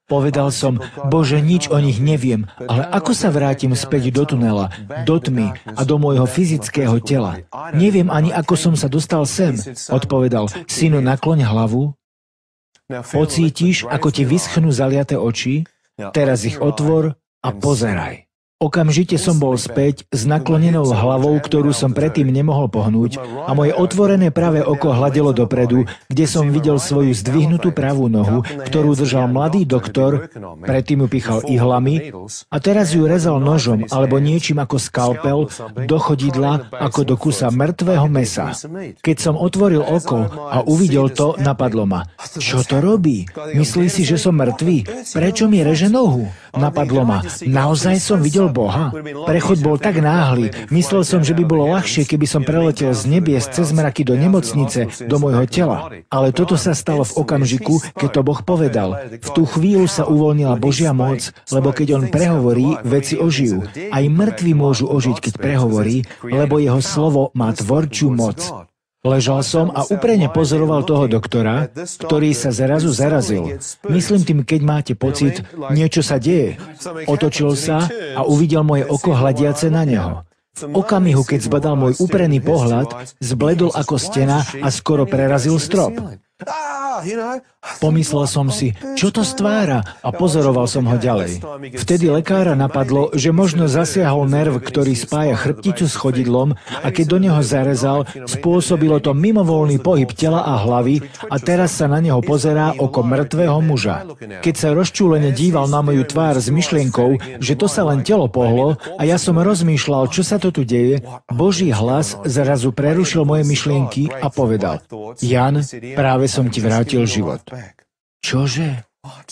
Povedal som, Bože, nič o nich neviem, ale ako sa vrátim späť do tunela, do tmy a do môjho fyzického tela? Neviem ani, ako som sa dostal sem. Odpovedal, synu, nakloň hlavu. Pocítiš, ako ti vyschnú zaliaté oči? Teraz ich otvor a pozeraj. Okamžite som bol späť s naklonenou hlavou, ktorú som predtým nemohol pohnúť, a moje otvorené pravé oko hľadelo dopredu, kde som videl svoju zdvihnutú pravú nohu, ktorú držal mladý doktor, predtým ju pichal ihlami a teraz ju rezal nožom alebo niečím ako skalpel do chodidla ako do kusa mŕtvého mäsa. Keď som otvoril oko a uvidel to, napadlo ma. Čo to robí? Myslí si, že som mŕtvý? Prečo mi reže nohu? Napadlo ma. Naozaj som videl Boha? Prechod bol tak náhly. Myslel som, že by bolo ľahšie, keby som preletel z nebies cez mraky do nemocnice, do môjho tela. Ale toto sa stalo v okamžiku, keď to Boh povedal. V tú chvíľu sa uvoľnila Božia moc, lebo keď On prehovorí, veci ožijú. Aj mŕtvi môžu ožiť, keď prehovorí, lebo Jeho slovo má tvorčiu moc. Ležal som a úprene pozoroval toho doktora, ktorý sa zrazu zarazil. Myslím tým, keď máte pocit, niečo sa deje. Otočil sa a uvidel moje oko hľadiace na neho. V okamihu, keď zbadal môj úprený pohľad, zbledol ako stena a skoro prerazil strop. Pomyslel som si, čo to stvára, a pozoroval som ho ďalej. Vtedy lekára napadlo, že možno zasiahol nerv, ktorý spája chrbticu s chodidlom, a keď do neho zarezal, spôsobilo to mimovoľný pohyb tela a hlavy a teraz sa na neho pozerá oko mŕtvého muža. Keď sa rozčúlene díval na moju tvár s myšlienkou, že to sa len telo pohlo a ja som rozmýšľal, čo sa to tu deje, Boží hlas zrazu prerušil moje myšlienky a povedal, Jan, práve som ti vrátil život. Čože?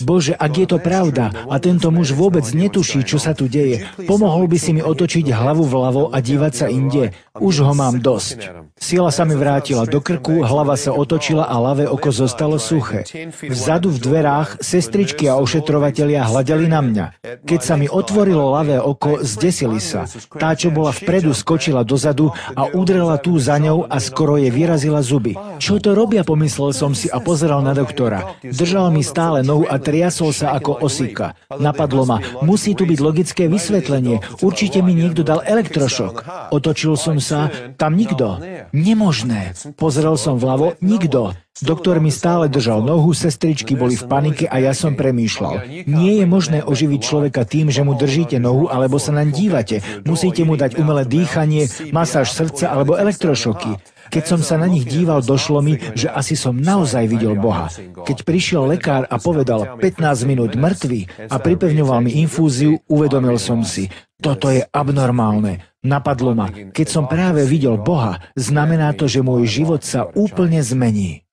Bože, ak je to pravda a tento muž vôbec netuší, čo sa tu deje, pomohol by si mi otočiť hlavu vľavo a dívať sa inde. Už ho mám dosť. Sila sa mi vrátila do krku, hlava sa otočila a ľavé oko zostalo suché. Vzadu v dverách sestričky a ošetrovatelia hľadeli na mňa. Keď sa mi otvorilo ľavé oko, zdesili sa. Tá, čo bola vpredu, skočila dozadu a udrela tú za ňou a skoro jej vyrazila zuby. Čo to robia, pomyslel som si a pozeral na doktora. Držal mi stále nohu a triasol sa ako osýka. Napadlo ma, musí tu byť logické vysvetlenie. Určite mi niekto dal elektrošok. Otočil som sa, tam nikto. Nemožné. Pozrel som vľavo, nikto. Doktor mi stále držal nohu, sestričky boli v panike a ja som premýšľal. Nie je možné oživiť človeka tým, že mu držíte nohu alebo sa naň dívate. Musíte mu dať umelé dýchanie, masáž srdca alebo elektrošoky. Keď som sa na nich díval, došlo mi, že asi som naozaj videl Boha. Keď prišiel lekár a povedal 15 minút mŕtvy a pripevňoval mi infúziu, uvedomil som si, toto je abnormálne. Napadlo ma, keď som práve videl Boha, znamená to, že môj život sa úplne zmení.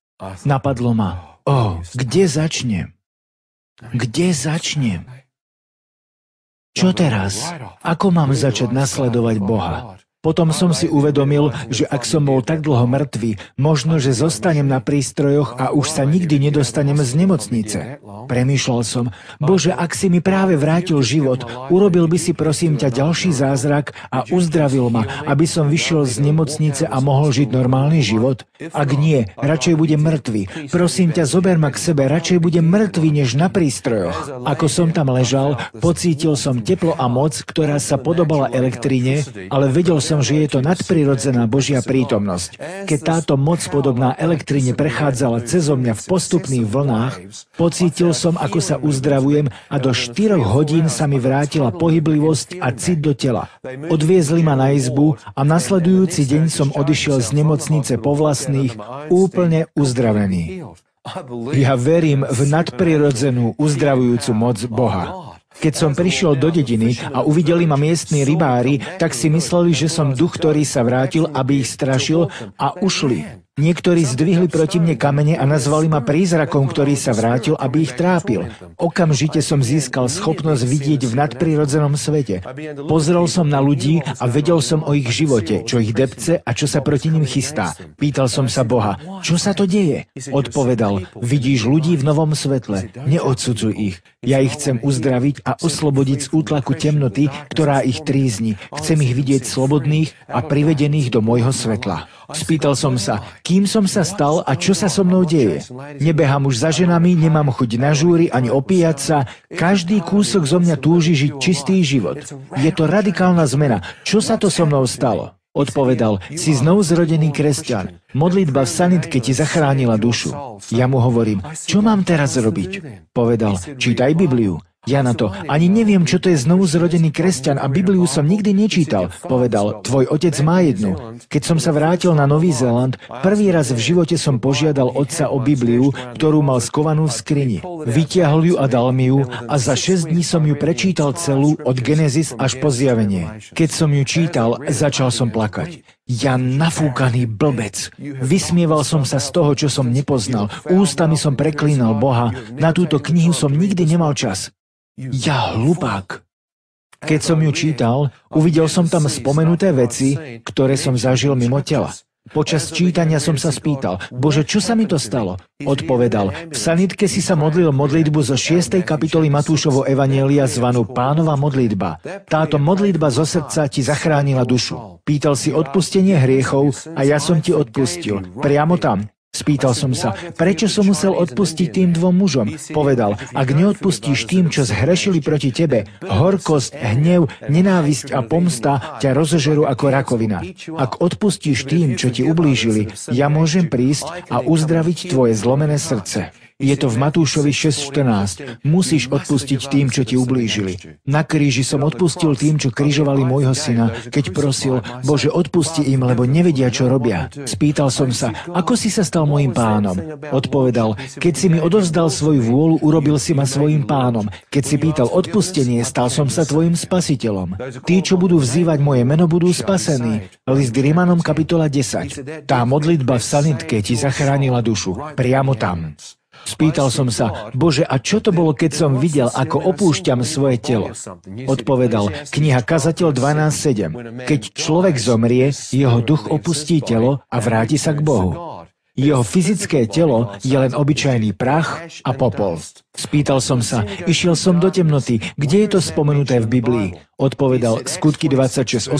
Napadlo ma, kde začnem? Kde začnem? Čo teraz? Ako mám začať nasledovať Boha? Potom som si uvedomil, že ak som bol tak dlho mŕtvy, možno, že zostanem na prístrojoch a už sa nikdy nedostanem z nemocnice. Premýšľal som, Bože, ak si mi práve vrátil život, urobil by si prosím ťa ďalší zázrak a uzdravil ma, aby som vyšiel z nemocnice a mohol žiť normálny život? Ak nie, radšej budem mŕtvy. Prosím ťa, zober ma k sebe, radšej budem mŕtvy, než na prístrojoch. Ako som tam ležal, pocítil som teplo a moc, ktorá sa podobala elektríne, ale vedel som, som, že je to nadprirodzená Božia prítomnosť. Keď táto moc podobná elektrine prechádzala cezo mňa v postupných vlnách, pocítil som, ako sa uzdravujem a do 4 hodín sa mi vrátila pohyblivosť a cit do tela. Odviezli ma na izbu a nasledujúci deň som odišiel z nemocnice po vlastných úplne uzdravený. Ja verím v nadprirodzenú uzdravujúcu moc Boha. Keď som prišiel do dediny a uvideli ma miestni rybári, tak si mysleli, že som duch, ktorý sa vrátil, aby ich strašil, a ušli. Niektorí zdvihli proti mne kamene a nazvali ma prízrakom, ktorý sa vrátil, aby ich trápil. Okamžite som získal schopnosť vidieť v nadprirodzenom svete. Pozrel som na ľudí a vedel som o ich živote, čo ich depce a čo sa proti nim chystá. Pýtal som sa Boha, čo sa to deje? Odpovedal, vidíš ľudí v novom svetle, neodsudzuj ich. Ja ich chcem uzdraviť a oslobodiť z útlaku temnoty, ktorá ich trízni. Chcem ich vidieť slobodných a privedených do môjho svetla. Spýtal som sa, kým som sa stal a čo sa so mnou deje. Nebehám už za ženami, nemám chuť na žúry ani opíjať sa. Každý kúsok zo mňa túži žiť čistý život. Je to radikálna zmena. Čo sa to so mnou stalo? Odpovedal, si znovuzrodený kresťan. Modlitba v sanitke ti zachránila dušu. Ja mu hovorím, čo mám teraz robiť? Povedal, čítaj Bibliu. Ja na to, ani neviem, čo to je znovuzrodený kresťan a Bibliu som nikdy nečítal. Povedal, tvoj otec má jednu. Keď som sa vrátil na Nový Zéland, prvý raz v živote som požiadal otca o Bibliu, ktorú mal skovanú v skrini. Vytiahol ju a dal mi ju a za 6 dní som ju prečítal celú od Genesis až po Zjavenie. Keď som ju čítal, začal som plakať. Ja nafúkaný blbec. Vysmieval som sa z toho, čo som nepoznal. Ústami som preklínal Boha. Na túto knihu som nikdy nemal čas. Ja hlupák. Keď som ju čítal, uvidel som tam spomenuté veci, ktoré som zažil mimo tela. Počas čítania som sa spýtal, Bože, čo sa mi to stalo? Odpovedal, v sanitke si sa modlil modlitbu zo 6. kapitoly Matúšovho evanjelia zvanú Pánova modlitba. Táto modlitba zo srdca ti zachránila dušu. Pýtal si odpustenie hriechov a ja som ti odpustil. Priamo tam. Spýtal som sa, prečo som musel odpustiť tým 2 mužom? Povedal, ak neodpustíš tým, čo zhrešili proti tebe, horkosť, hnev, nenávisť a pomsta ťa rozožerú ako rakovina. Ak odpustíš tým, čo ti ublížili, ja môžem prísť a uzdraviť tvoje zlomené srdce. Je to v Matúšovi 6.14. Musíš odpustiť tým, čo ti ublížili. Na kríži som odpustil tým, čo križovali môjho syna, keď prosil, Bože, odpusti im, lebo nevedia, čo robia. Spýtal som sa, ako si sa stal môjim pánom? Odpovedal, keď si mi odovzdal svoju vôľu, urobil si ma svojím pánom. Keď si pýtal odpustenie, stal som sa tvojim spasiteľom. Tí, čo budú vzývať moje meno, budú spasení. List Rimanom kapitola 10. Tá modlitba v sanitke ti zachránila dušu. Priamo tam. Spýtal som sa, Bože, a čo to bolo, keď som videl, ako opúšťam svoje telo? Odpovedal, kniha Kazateľ 12.7. Keď človek zomrie, jeho duch opustí telo a vráti sa k Bohu. Jeho fyzické telo je len obyčajný prach a popol. Spýtal som sa, išiel som do temnoty, kde je to spomenuté v Biblii? Odpovedal, Skutky 26.18,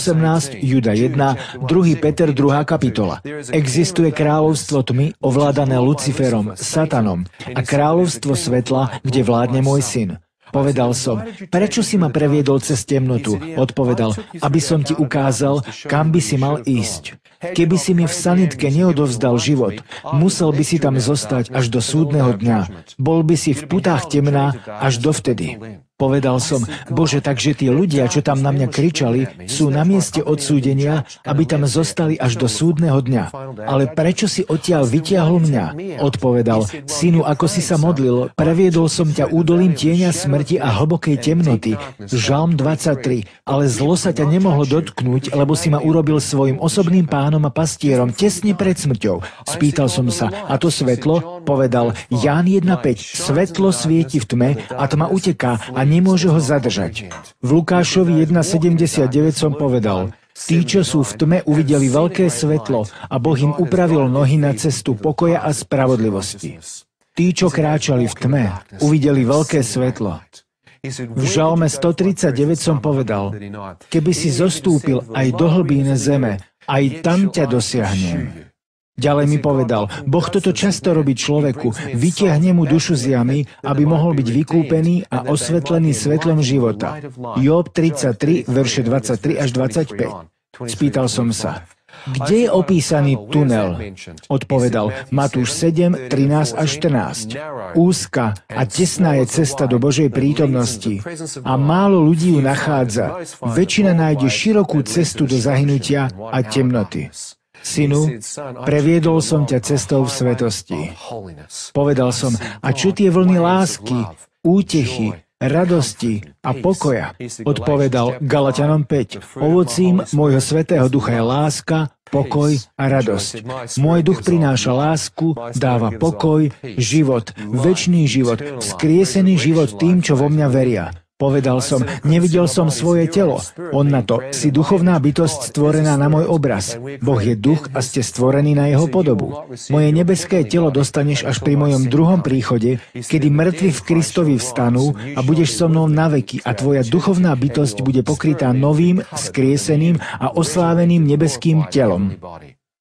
Juda 1, 2. Peter 2. kapitola. Existuje kráľovstvo tmy, ovládané Luciferom, Satanom, a kráľovstvo svetla, kde vládne môj syn. Povedal som, prečo si ma previedol cez temnotu? Odpovedal, aby som ti ukázal, kam by si mal ísť. Keby si mi v sanitke neodovzdal život, musel by si tam zostať až do súdneho dňa. Bol by si v putách temna až dovtedy. Povedal som, Bože, takže tí ľudia, čo tam na mňa kričali, sú na mieste odsúdenia, aby tam zostali až do súdneho dňa. Ale prečo si odtiaľ vytiahol mňa? Odpovedal, synu, ako si sa modlil, previedol som ťa údolím tieňa smrti a hlbokej temnoty. Žalm 23. Ale zlo sa ťa nemohlo dotknúť, lebo si ma urobil svojim osobným pánom a pastierom tesne pred smrťou. Spýtal som sa, a to svetlo? Povedal, Ján 1.5. Svetlo svieti v tme a tma uteká a nemôže ho zadržať. V Lukášovi 1.79 som povedal, tí, čo sú v tme, uvideli veľké svetlo a Boh im upravil nohy na cestu pokoja a spravodlivosti. Tí, čo kráčali v tme, uvideli veľké svetlo. V Žalme 139 som povedal, keby si zostúpil aj do hlbín zeme, aj tam ťa dosiahnem. Ďalej mi povedal, Boh toto často robí človeku, vytiahne mu dušu z jamy, aby mohol byť vykúpený a osvetlený svetlom života. Job 33, verše 23 až 25. Spýtal som sa, kde je opísaný tunel? Odpovedal Matúš 7, 13 a 14. Úzka a tesná je cesta do Božej prítomnosti a málo ľudí ju nachádza. Väčšina nájde širokú cestu do zahynutia a temnoty. Synu, previedol som ťa cestou v svetosti. Povedal som, a čo tie vlny lásky, útechy, radosti a pokoja? Odpovedal Galatianom 5. Ovocím môjho svätého ducha je láska, pokoj a radosť. Môj duch prináša lásku, dáva pokoj, život, večný život, vzkriesený život tým, čo vo mňa veria. Povedal som, nevidel som svoje telo. On na to, si duchovná bytosť stvorená na môj obraz. Boh je duch a ste stvorení na jeho podobu. Moje nebeské telo dostaneš až pri mojom druhom príchode, kedy mŕtvi v Kristovi vstanú a budeš so mnou na veky a tvoja duchovná bytosť bude pokrytá novým, skrieseným a osláveným nebeským telom.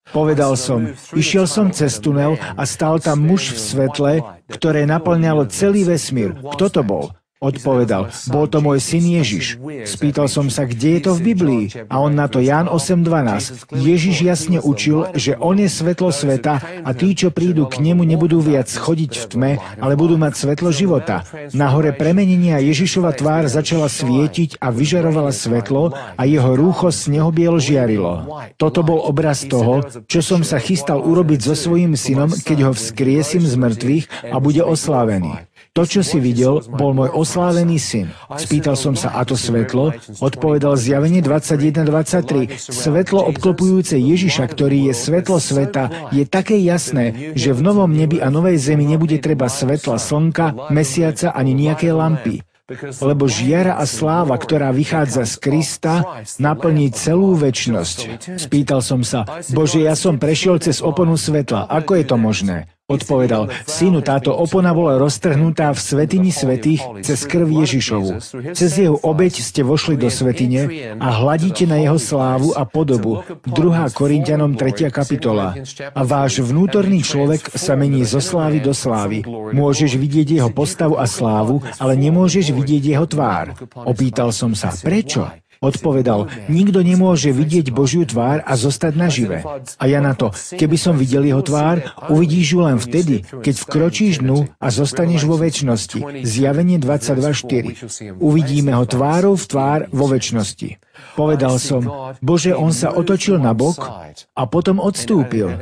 Povedal som, išiel som cez tunel a stál tam muž v svetle, ktoré naplňalo celý vesmír. Kto to bol? Odpovedal, bol to môj syn Ježiš. Spýtal som sa, kde je to v Biblii? A on na to Ján 8.12. Ježiš jasne učil, že on je svetlo sveta a tí, čo prídu k nemu, nebudú viac chodiť v tme, ale budú mať svetlo života. Na hore premenenia Ježišova tvár začala svietiť a vyžarovala svetlo a jeho rúcho z neho bielo žiarilo. Toto bol obraz toho, čo som sa chystal urobiť so svojím synom, keď ho vzkriesím z mŕtvych a bude oslávený. To, čo si videl, bol môj oslávený syn. Spýtal som sa, a to svetlo? Odpovedal Zjavenie 21.23. Svetlo obklopujúce Ježiša, ktorý je svetlo sveta, je také jasné, že v novom nebi a novej zemi nebude treba svetla slnka, mesiaca ani nejaké lampy. Lebo žiara a sláva, ktorá vychádza z Krista, naplní celú večnosť. Spýtal som sa, Bože, ja som prešiel cez oponu svetla. Ako je to možné? Odpovedal, synu, táto opona bola roztrhnutá v svätyni svätých cez krv Ježišovu. Cez jeho obeť ste vošli do svätyne a hladíte na jeho slávu a podobu. 2. Korinťanom 3. kapitola. A váš vnútorný človek sa mení zo slávy do slávy. Môžeš vidieť jeho postavu a slávu, ale nemôžeš vidieť jeho tvár. Opýtal som sa, prečo? Odpovedal, nikto nemôže vidieť Božiu tvár a zostať nažive. A ja na to, keby som videl jeho tvár, uvidíš ju len vtedy, keď vkročíš dnu a zostaneš vo večnosti. Zjavenie 22.4. Uvidíme ho tvárou v tvár vo večnosti. Povedal som, Bože, on sa otočil na bok a potom odstúpil.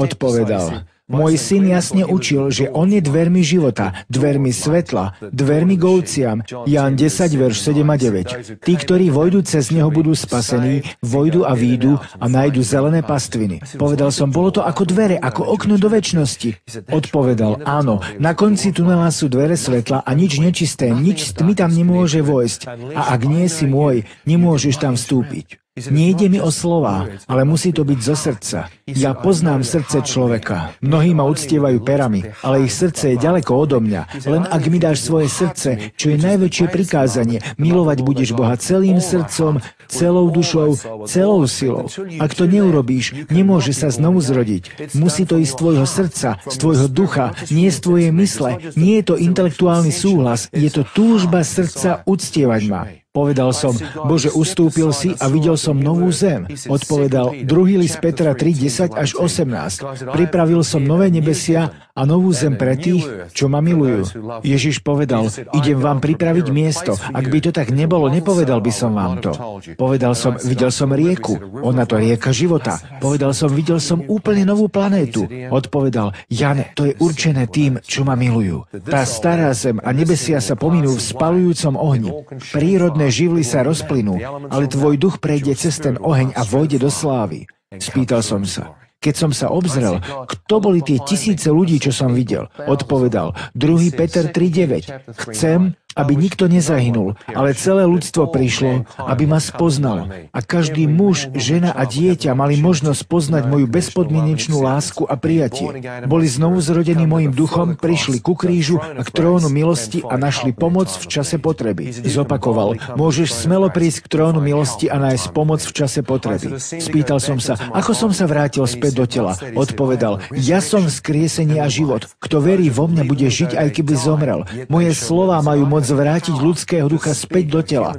Odpovedal, môj syn jasne učil, že on je dvermi života, dvermi svetla, dvermi govciam. Ján 10, verš 7 a 9. Tí, ktorí vojdu cez neho, budú spasení, vojdu a výjdu a nájdu zelené pastviny. Povedal som, bolo to ako dvere, ako okno do večnosti. Odpovedal, áno, na konci tunela sú dvere svetla a nič nečisté, nič z tmy tam nemôže vojsť. A ak nie si môj, nemôžeš tam vstúpiť. Nejde mi o slová, ale musí to byť zo srdca. Ja poznám srdce človeka. Mnohí ma uctievajú perami, ale ich srdce je ďaleko odo mňa. Len ak mi dáš svoje srdce, čo je najväčšie prikázanie, milovať budeš Boha celým srdcom, celou dušou, celou silou. Ak to neurobíš, nemôže sa znovu zrodiť. Musí to ísť z tvojho srdca, z tvojho ducha, nie z tvojej mysle. Nie je to intelektuálny súhlas, je to túžba srdca uctievať ma. Povedal som, Bože, ustúpil si a videl som novú zem. Odpovedal 2. list Petra 3, 10 až 18. Pripravil som nové nebesia a novú zem pre tých, čo ma milujú. Ježiš povedal, idem vám pripraviť miesto. Ak by to tak nebolo, nepovedal by som vám to. Povedal som, videl som rieku. Ona to rieka života. Povedal som, videl som úplne novú planétu. Odpovedal, Jan, to je určené tým, čo ma milujú. Tá stará zem a nebesia sa pominú v spalujúcom ohni. Prírodné živly sa rozplynú, ale tvoj duch prejde cez ten oheň a vojde do slávy. Spýtal som sa, keď som sa obzrel, kto boli tie tisíce ľudí, čo som videl? Odpovedal, 2. Peter 3.9. Chcem, aby nikto nezahynul, ale celé ľudstvo prišlo, aby ma spoznalo. A každý muž, žena a dieťa mali možnosť poznať moju bezpodmienečnú lásku a prijatie. Boli znovu zrodení mojim duchom, prišli ku krížu a k trónu milosti a našli pomoc v čase potreby. Zopakoval, môžeš smelo prísť k trónu milosti a nájsť pomoc v čase potreby. Spýtal som sa, ako som sa vrátil späť do tela. Odpovedal, ja som vzkriesenie a život. Kto verí vo mňa, bude žiť, aj keby zomrel. Moje slová majú moc moc vrátiť ľudského ducha späť do tela.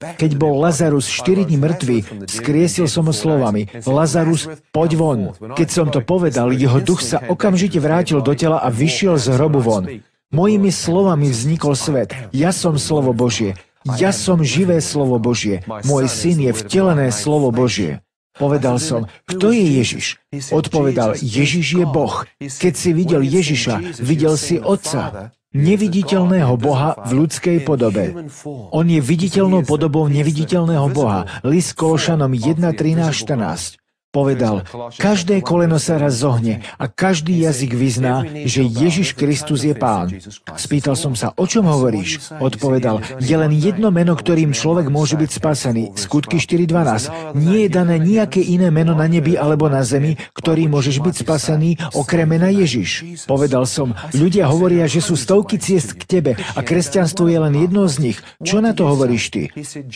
Keď bol Lazarus 4 dní mŕtvy, skriesil som ho slovami: Lazarus, poď von. Keď som to povedal, jeho duch sa okamžite vrátil do tela a vyšiel z hrobu von. Mojimi slovami vznikol svet. Ja som slovo Božie. Ja som živé slovo Božie. Môj syn je vtelené slovo Božie. Povedal som: kto je Ježiš? Odpovedal: Ježiš je Boh. Keď si videl Ježiša, videl si Otca. Neviditeľného Boha v ľudskej podobe. On je viditeľnou podobou neviditeľného Boha. List Kološanom 1:13-14. Povedal: každé koleno sa raz zohne a každý jazyk vyzná, že Ježiš Kristus je Pán. Spýtal som sa: o čom hovoríš? Odpovedal: je len jedno meno, ktorým človek môže byť spasený. Skutky 4:12. Nie je dané nejaké iné meno na nebi alebo na zemi, ktorým môžeš byť spasený, okrem mena Ježiš. Povedal som: ľudia hovoria, že sú stovky ciest k tebe a kresťanstvo je len jedno z nich. Čo na to hovoríš ty?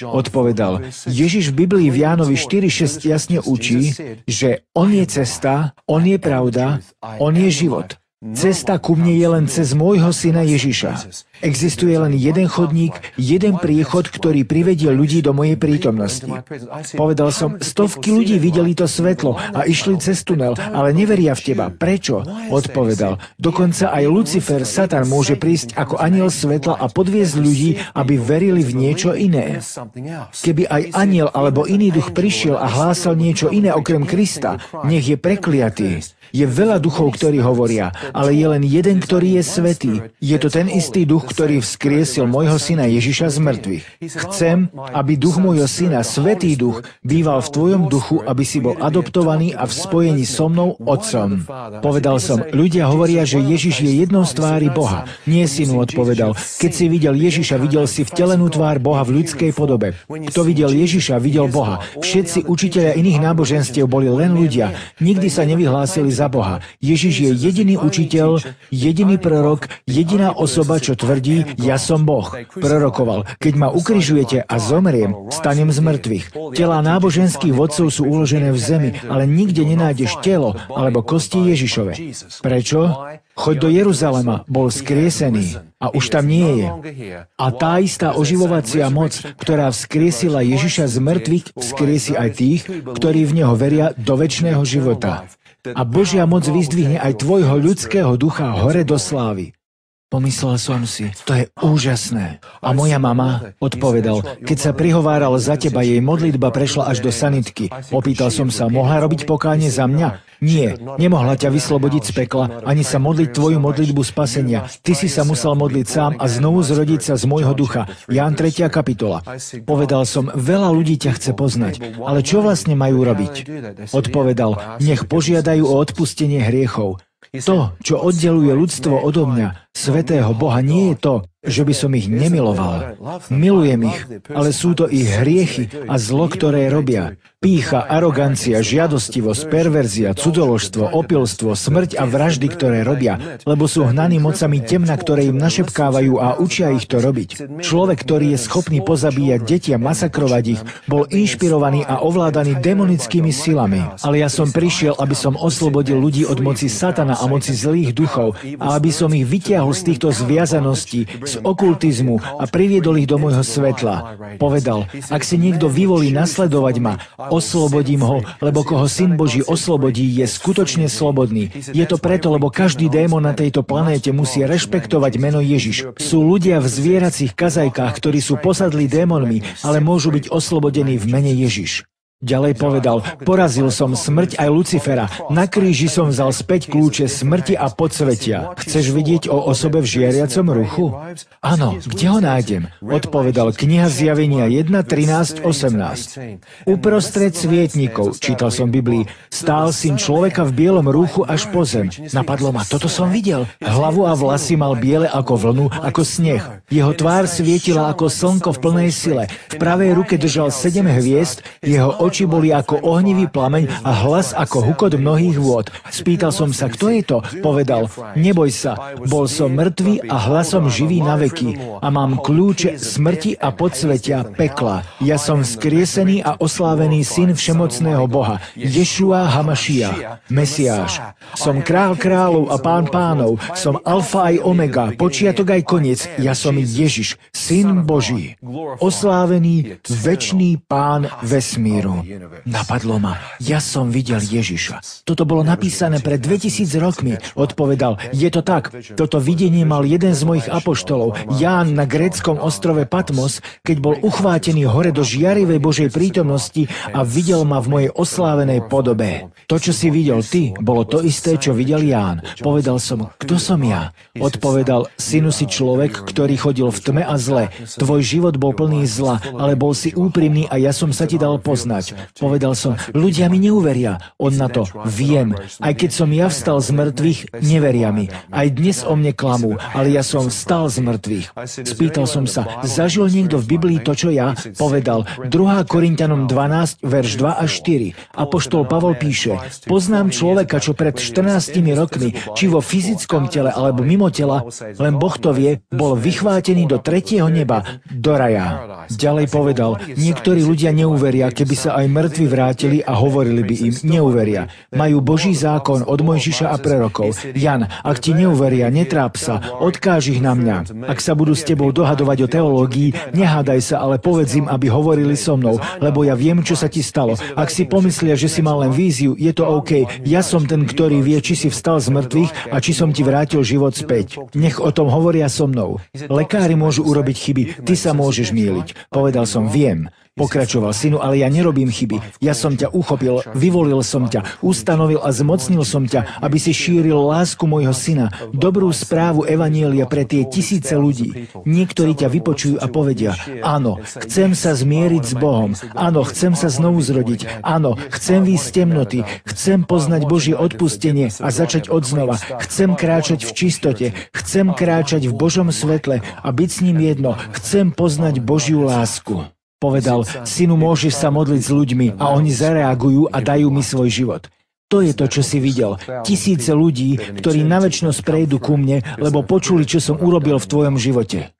Odpovedal: Ježiš v Biblii v Jánovi 4:6 jasne učí, že on je cesta, on je pravda, on je život. Cesta ku mne je len cez môjho syna Ježiša. Existuje len jeden chodník, jeden priechod, ktorý privedie ľudí do mojej prítomnosti. Povedal som: stovky ľudí videli to svetlo a išli cez tunel, ale neveria v teba. Prečo? Odpovedal: dokonca aj Lucifer, Satan, môže prísť ako anjel svetla a podviesť ľudí, aby verili v niečo iné. Keby aj anjel alebo iný duch prišiel a hlásal niečo iné okrem Krista, nech je prekliatý. Je veľa duchov, ktorí hovoria, ale je len jeden, ktorý je svätý. Je to ten istý duch, ktorý vzkriesil môjho syna Ježiša z mŕtvych. Chcem, aby duch môjho syna, svätý duch, býval v tvojom duchu, aby si bol adoptovaný a v spojení so mnou, Otcom. Povedal som: ľudia hovoria, že Ježiš je jednou z tvári Boha. Nie, synu, odpovedal. Keď si videl Ježiša, videl si vtelenú tvár Boha v ľudskej podobe. Kto videl Ježiša, videl Boha. Všetci učitelia iných náboženstiev boli len ľudia. Nikdy sa nevyhlásili za Boha. Ježiš je jediný učiteľ, jediný prorok, jediná osoba, čo tvrdí: ja som Boh. Prorokoval: keď ma ukrižujete a zomriem, stanem z mŕtvych. Telá náboženských vodcov sú uložené v zemi, ale nikde nenájdeš telo alebo kosti Ježišove. Prečo? Choď do Jeruzalema, bol skriesený a už tam nie je. A tá istá oživovacia moc, ktorá vzkriesila Ježiša z mŕtvych, vzkriesi aj tých, ktorí v neho veria, do večného života. A Božia moc vyzdvihne aj tvojho ľudského ducha hore do slávy. Pomyslel som si: to je úžasné. A moja mama, odpovedal, keď sa prihováral za teba, jej modlitba prešla až do sanitky. Opýtal som sa: mohla robiť pokánie za mňa? Nie, nemohla ťa vyslobodiť z pekla, ani sa modliť tvoju modlitbu spasenia. Ty si sa musel modliť sám a znovu zrodiť sa z môjho ducha. Ján 3. kapitola. Povedal som: veľa ľudí ťa chce poznať, ale čo vlastne majú robiť? Odpovedal: nech požiadajú o odpustenie hriechov. To, čo oddeluje ľudstvo odo mňa, svätého Boha, nie je to, že by som ich nemiloval. Milujem ich, ale sú to ich hriechy a zlo, ktoré robia. Pýcha, arogancia, žiadostivosť, perverzia, cudzoložstvo, opilstvo, smrť a vraždy, ktoré robia, lebo sú hnaní mocami temna, ktoré im našepkávajú a učia ich to robiť. Človek, ktorý je schopný pozabíjať deti a masakrovať ich, bol inšpirovaný a ovládaný demonickými silami. Ale ja som prišiel, aby som oslobodil ľudí od moci Satana a moci zlých duchov a aby som ich vytiahol z týchto zviazaností, z okultizmu a priviedol ich do môjho svetla. Povedal: ak si niekto vyvolí nasledovať ma, oslobodím ho, lebo koho Syn Boží oslobodí, je skutočne slobodný. Je to preto, lebo každý démon na tejto planéte musí rešpektovať meno Ježiš. Sú ľudia v zvieracích kazajkách, ktorí sú posadlí démonmi, ale môžu byť oslobodení v mene Ježiš. Ďalej povedal: porazil som smrť aj Lucifera. Na kríži som vzal späť kľúče smrti a podsvetia. Chceš vidieť o osobe v žiariacom ruchu? Áno, kde ho nájdem? Odpovedal kniha Zjavenia 1:13-18. Uprostred svietnikov, čítal som Biblii, stál syn človeka v bielom rúchu až po zem. Napadlo ma: toto som videl. Hlavu a vlasy mal biele ako vlnu, ako sneh. Jeho tvár svietila ako slnko v plnej sile. V pravej ruke držal 7 hviezd, jeho oči oči boli ako ohnivý plameň a hlas ako hukot mnohých vôd. Spýtal som sa, kto je to? Povedal, neboj sa, bol som mŕtvý a hlasom živý na veky a mám kľúče smrti a podsvetia pekla. Ja som vzkriesený a oslávený syn všemocného Boha, Ješua Hamašia, Mesiáš. Som král kráľov a pán pánov, som alfa aj omega, počiatok aj koniec. Ja som Ježiš, syn Boží, oslávený, večný pán vesmíru. Napadlo ma, ja som videl Ježiša. Toto bolo napísané pred 2000 rokmi. Odpovedal, je to tak. Toto videnie mal jeden z mojich apoštolov, Ján na gréckom ostrove Patmos, keď bol uchvátený hore do žiarivej Božej prítomnosti a videl ma v mojej oslávenej podobe. To, čo si videl ty, bolo to isté, čo videl Ján. Povedal som, kto som ja? Odpovedal, synu, si človek, ktorý chodil v tme a zle. Tvoj život bol plný zla, ale bol si úprimný a ja som sa ti dal poznať. Povedal som, ľudia mi neuveria. On na to, viem. Aj keď som ja vstal z mŕtvych, neveria mi. Aj dnes o mne klamú, ale ja som vstal z mŕtvych. Spýtal som sa, zažil niekto v Biblii to, čo ja? Povedal, 2. Korinťanom 12, verš 2 až 4. Apoštol Pavol píše, poznám človeka, čo pred 14 rokmi, či vo fyzickom tele alebo mimo tela, len Boh to vie, bol vychvátený do 3. neba, do raja. Ďalej povedal, niektorí ľudia neuveria, keby sa aj mŕtvi vrátili a hovorili by im, neuveria. Majú Boží zákon od Mojžiša a prorokov. Jan, ak ti neuveria, netráp sa, odkáž ich na mňa. Ak sa budú s tebou dohadovať o teológii, nehádaj sa, ale povedz im, aby hovorili so mnou, lebo ja viem, čo sa ti stalo. Ak si pomyslia, že si mal len víziu, je to OK. Ja som ten, ktorý vie, či si vstal z mŕtvych a či som ti vrátil život späť. Nech o tom hovoria so mnou. Lekári môžu urobiť chyby, ty sa môžeš mýliť. Povedal som, viem. Pokračoval, synu, ale ja nerobím chyby. Ja som ťa uchopil, vyvolil som ťa, ustanovil a zmocnil som ťa, aby si šíril lásku môjho syna, dobrú správu evanjelia pre tie tisíce ľudí. Niektorí ťa vypočujú a povedia, áno, chcem sa zmieriť s Bohom, áno, chcem sa znovu zrodiť, áno, chcem výjsť z temnoty, chcem poznať Božie odpustenie a začať odznova, chcem kráčať v čistote, chcem kráčať v Božom svetle a byť s ním jedno, chcem poznať Božiu lásku. Povedal, synu, môžeš sa modliť s ľuďmi a oni zareagujú a dajú mi svoj život. To je to, čo si videl. Tisíce ľudí, ktorí na večnosť prejdú ku mne, lebo počuli, čo som urobil v tvojom živote.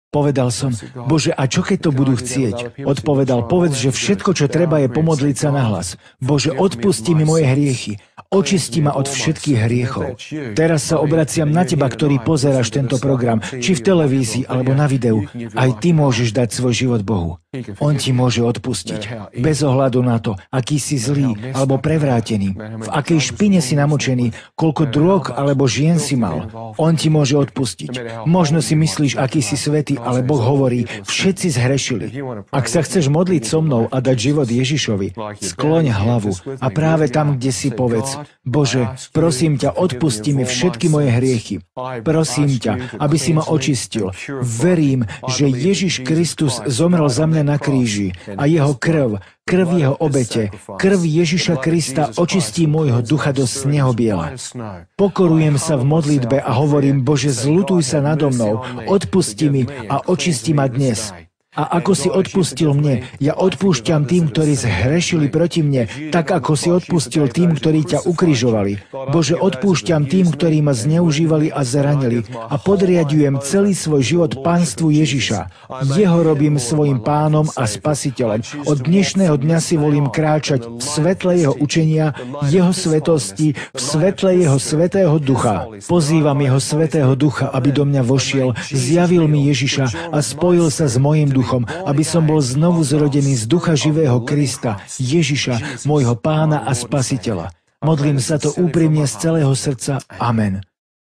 Povedal som, Bože, a čo keď to budú chcieť? Odpovedal, povedz, že všetko, čo treba, je pomodliť sa nahlas. Bože, odpusti mi moje hriechy. Očisti ma od všetkých hriechov. Teraz sa obraciam na teba, ktorý pozeráš tento program, či v televízii, alebo na videu. Aj ty môžeš dať svoj život Bohu. On ti môže odpustiť. Bez ohľadu na to, aký si zlý, alebo prevrátený, v akej špine si namočený, koľko drog alebo žien si mal. On ti môže odpustiť. Možno si myslíš, aký si svätý, ale Boh hovorí, všetci zhrešili. Ak sa chceš modliť so mnou a dať život Ježišovi, skloň hlavu a práve tam, kde si povedz, Bože, prosím ťa, odpusti mi všetky moje hriechy. Prosím ťa, aby si ma očistil. Verím, že Ježiš Kristus zomrel za mňa na kríži a jeho krv jeho obete, krv Ježiša Krista očistí môjho ducha do snehobiela. Pokorujem sa v modlitbe a hovorím, Bože, zľutuj sa nado mnou, odpusti mi a očisti ma dnes. A ako si odpustil mne, ja odpúšťam tým, ktorí zhrešili proti mne, tak ako si odpustil tým, ktorí ťa ukrižovali. Bože, odpúšťam tým, ktorí ma zneužívali a zranili a podriadujem celý svoj život pánstvu Ježiša. Jeho robím svojim pánom a spasiteľom. Od dnešného dňa si volím kráčať v svetle jeho učenia, jeho svetosti, v svetle jeho svätého ducha. Pozývam jeho svätého ducha, aby do mňa vošiel, zjavil mi Ježiša a spojil sa s mojím duchom, aby som bol znovu zrodený z ducha živého Krista, Ježiša, môjho pána a spasiteľa. Modlím sa to úprimne z celého srdca. Amen.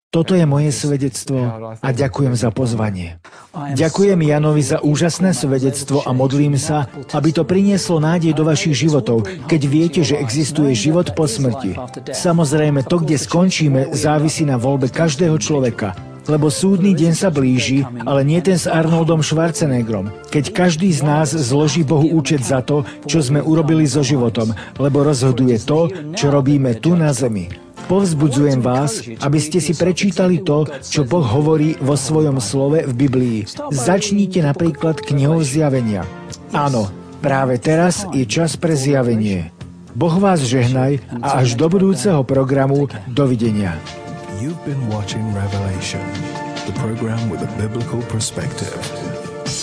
Toto je moje svedectvo a ďakujem za pozvanie. Ďakujem Janovi za úžasné svedectvo a modlím sa, aby to prinieslo nádej do vašich životov, keď viete, že existuje život po smrti. Samozrejme, to, kde skončíme, závisí na voľbe každého človeka. Lebo súdny deň sa blíži, ale nie ten s Arnoldom Schwarzeneggerom. Keď každý z nás zloží Bohu účet za to, čo sme urobili so životom, lebo rozhoduje to, čo robíme tu na zemi. Povzbudzujem vás, aby ste si prečítali to, čo Boh hovorí vo svojom slove v Biblii. Začnite napríklad knihou Zjavenia. Áno, Práve teraz je čas pre zjavenie. Boh vás žehnaj a až do budúceho programu dovidenia. You've been watching Revelation, the program with a biblical perspective.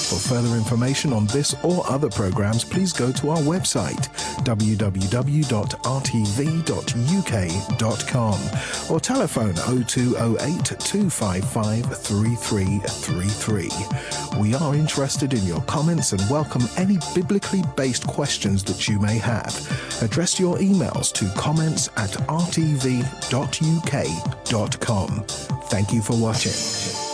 For further information on this or other programs, please go to our website, www.rtv.uk.com, or telephone 0208 255 3333. We are interested in your comments and welcome any biblically based questions that you may have. Address your emails to comments@rtv.uk.com. Thank you for watching.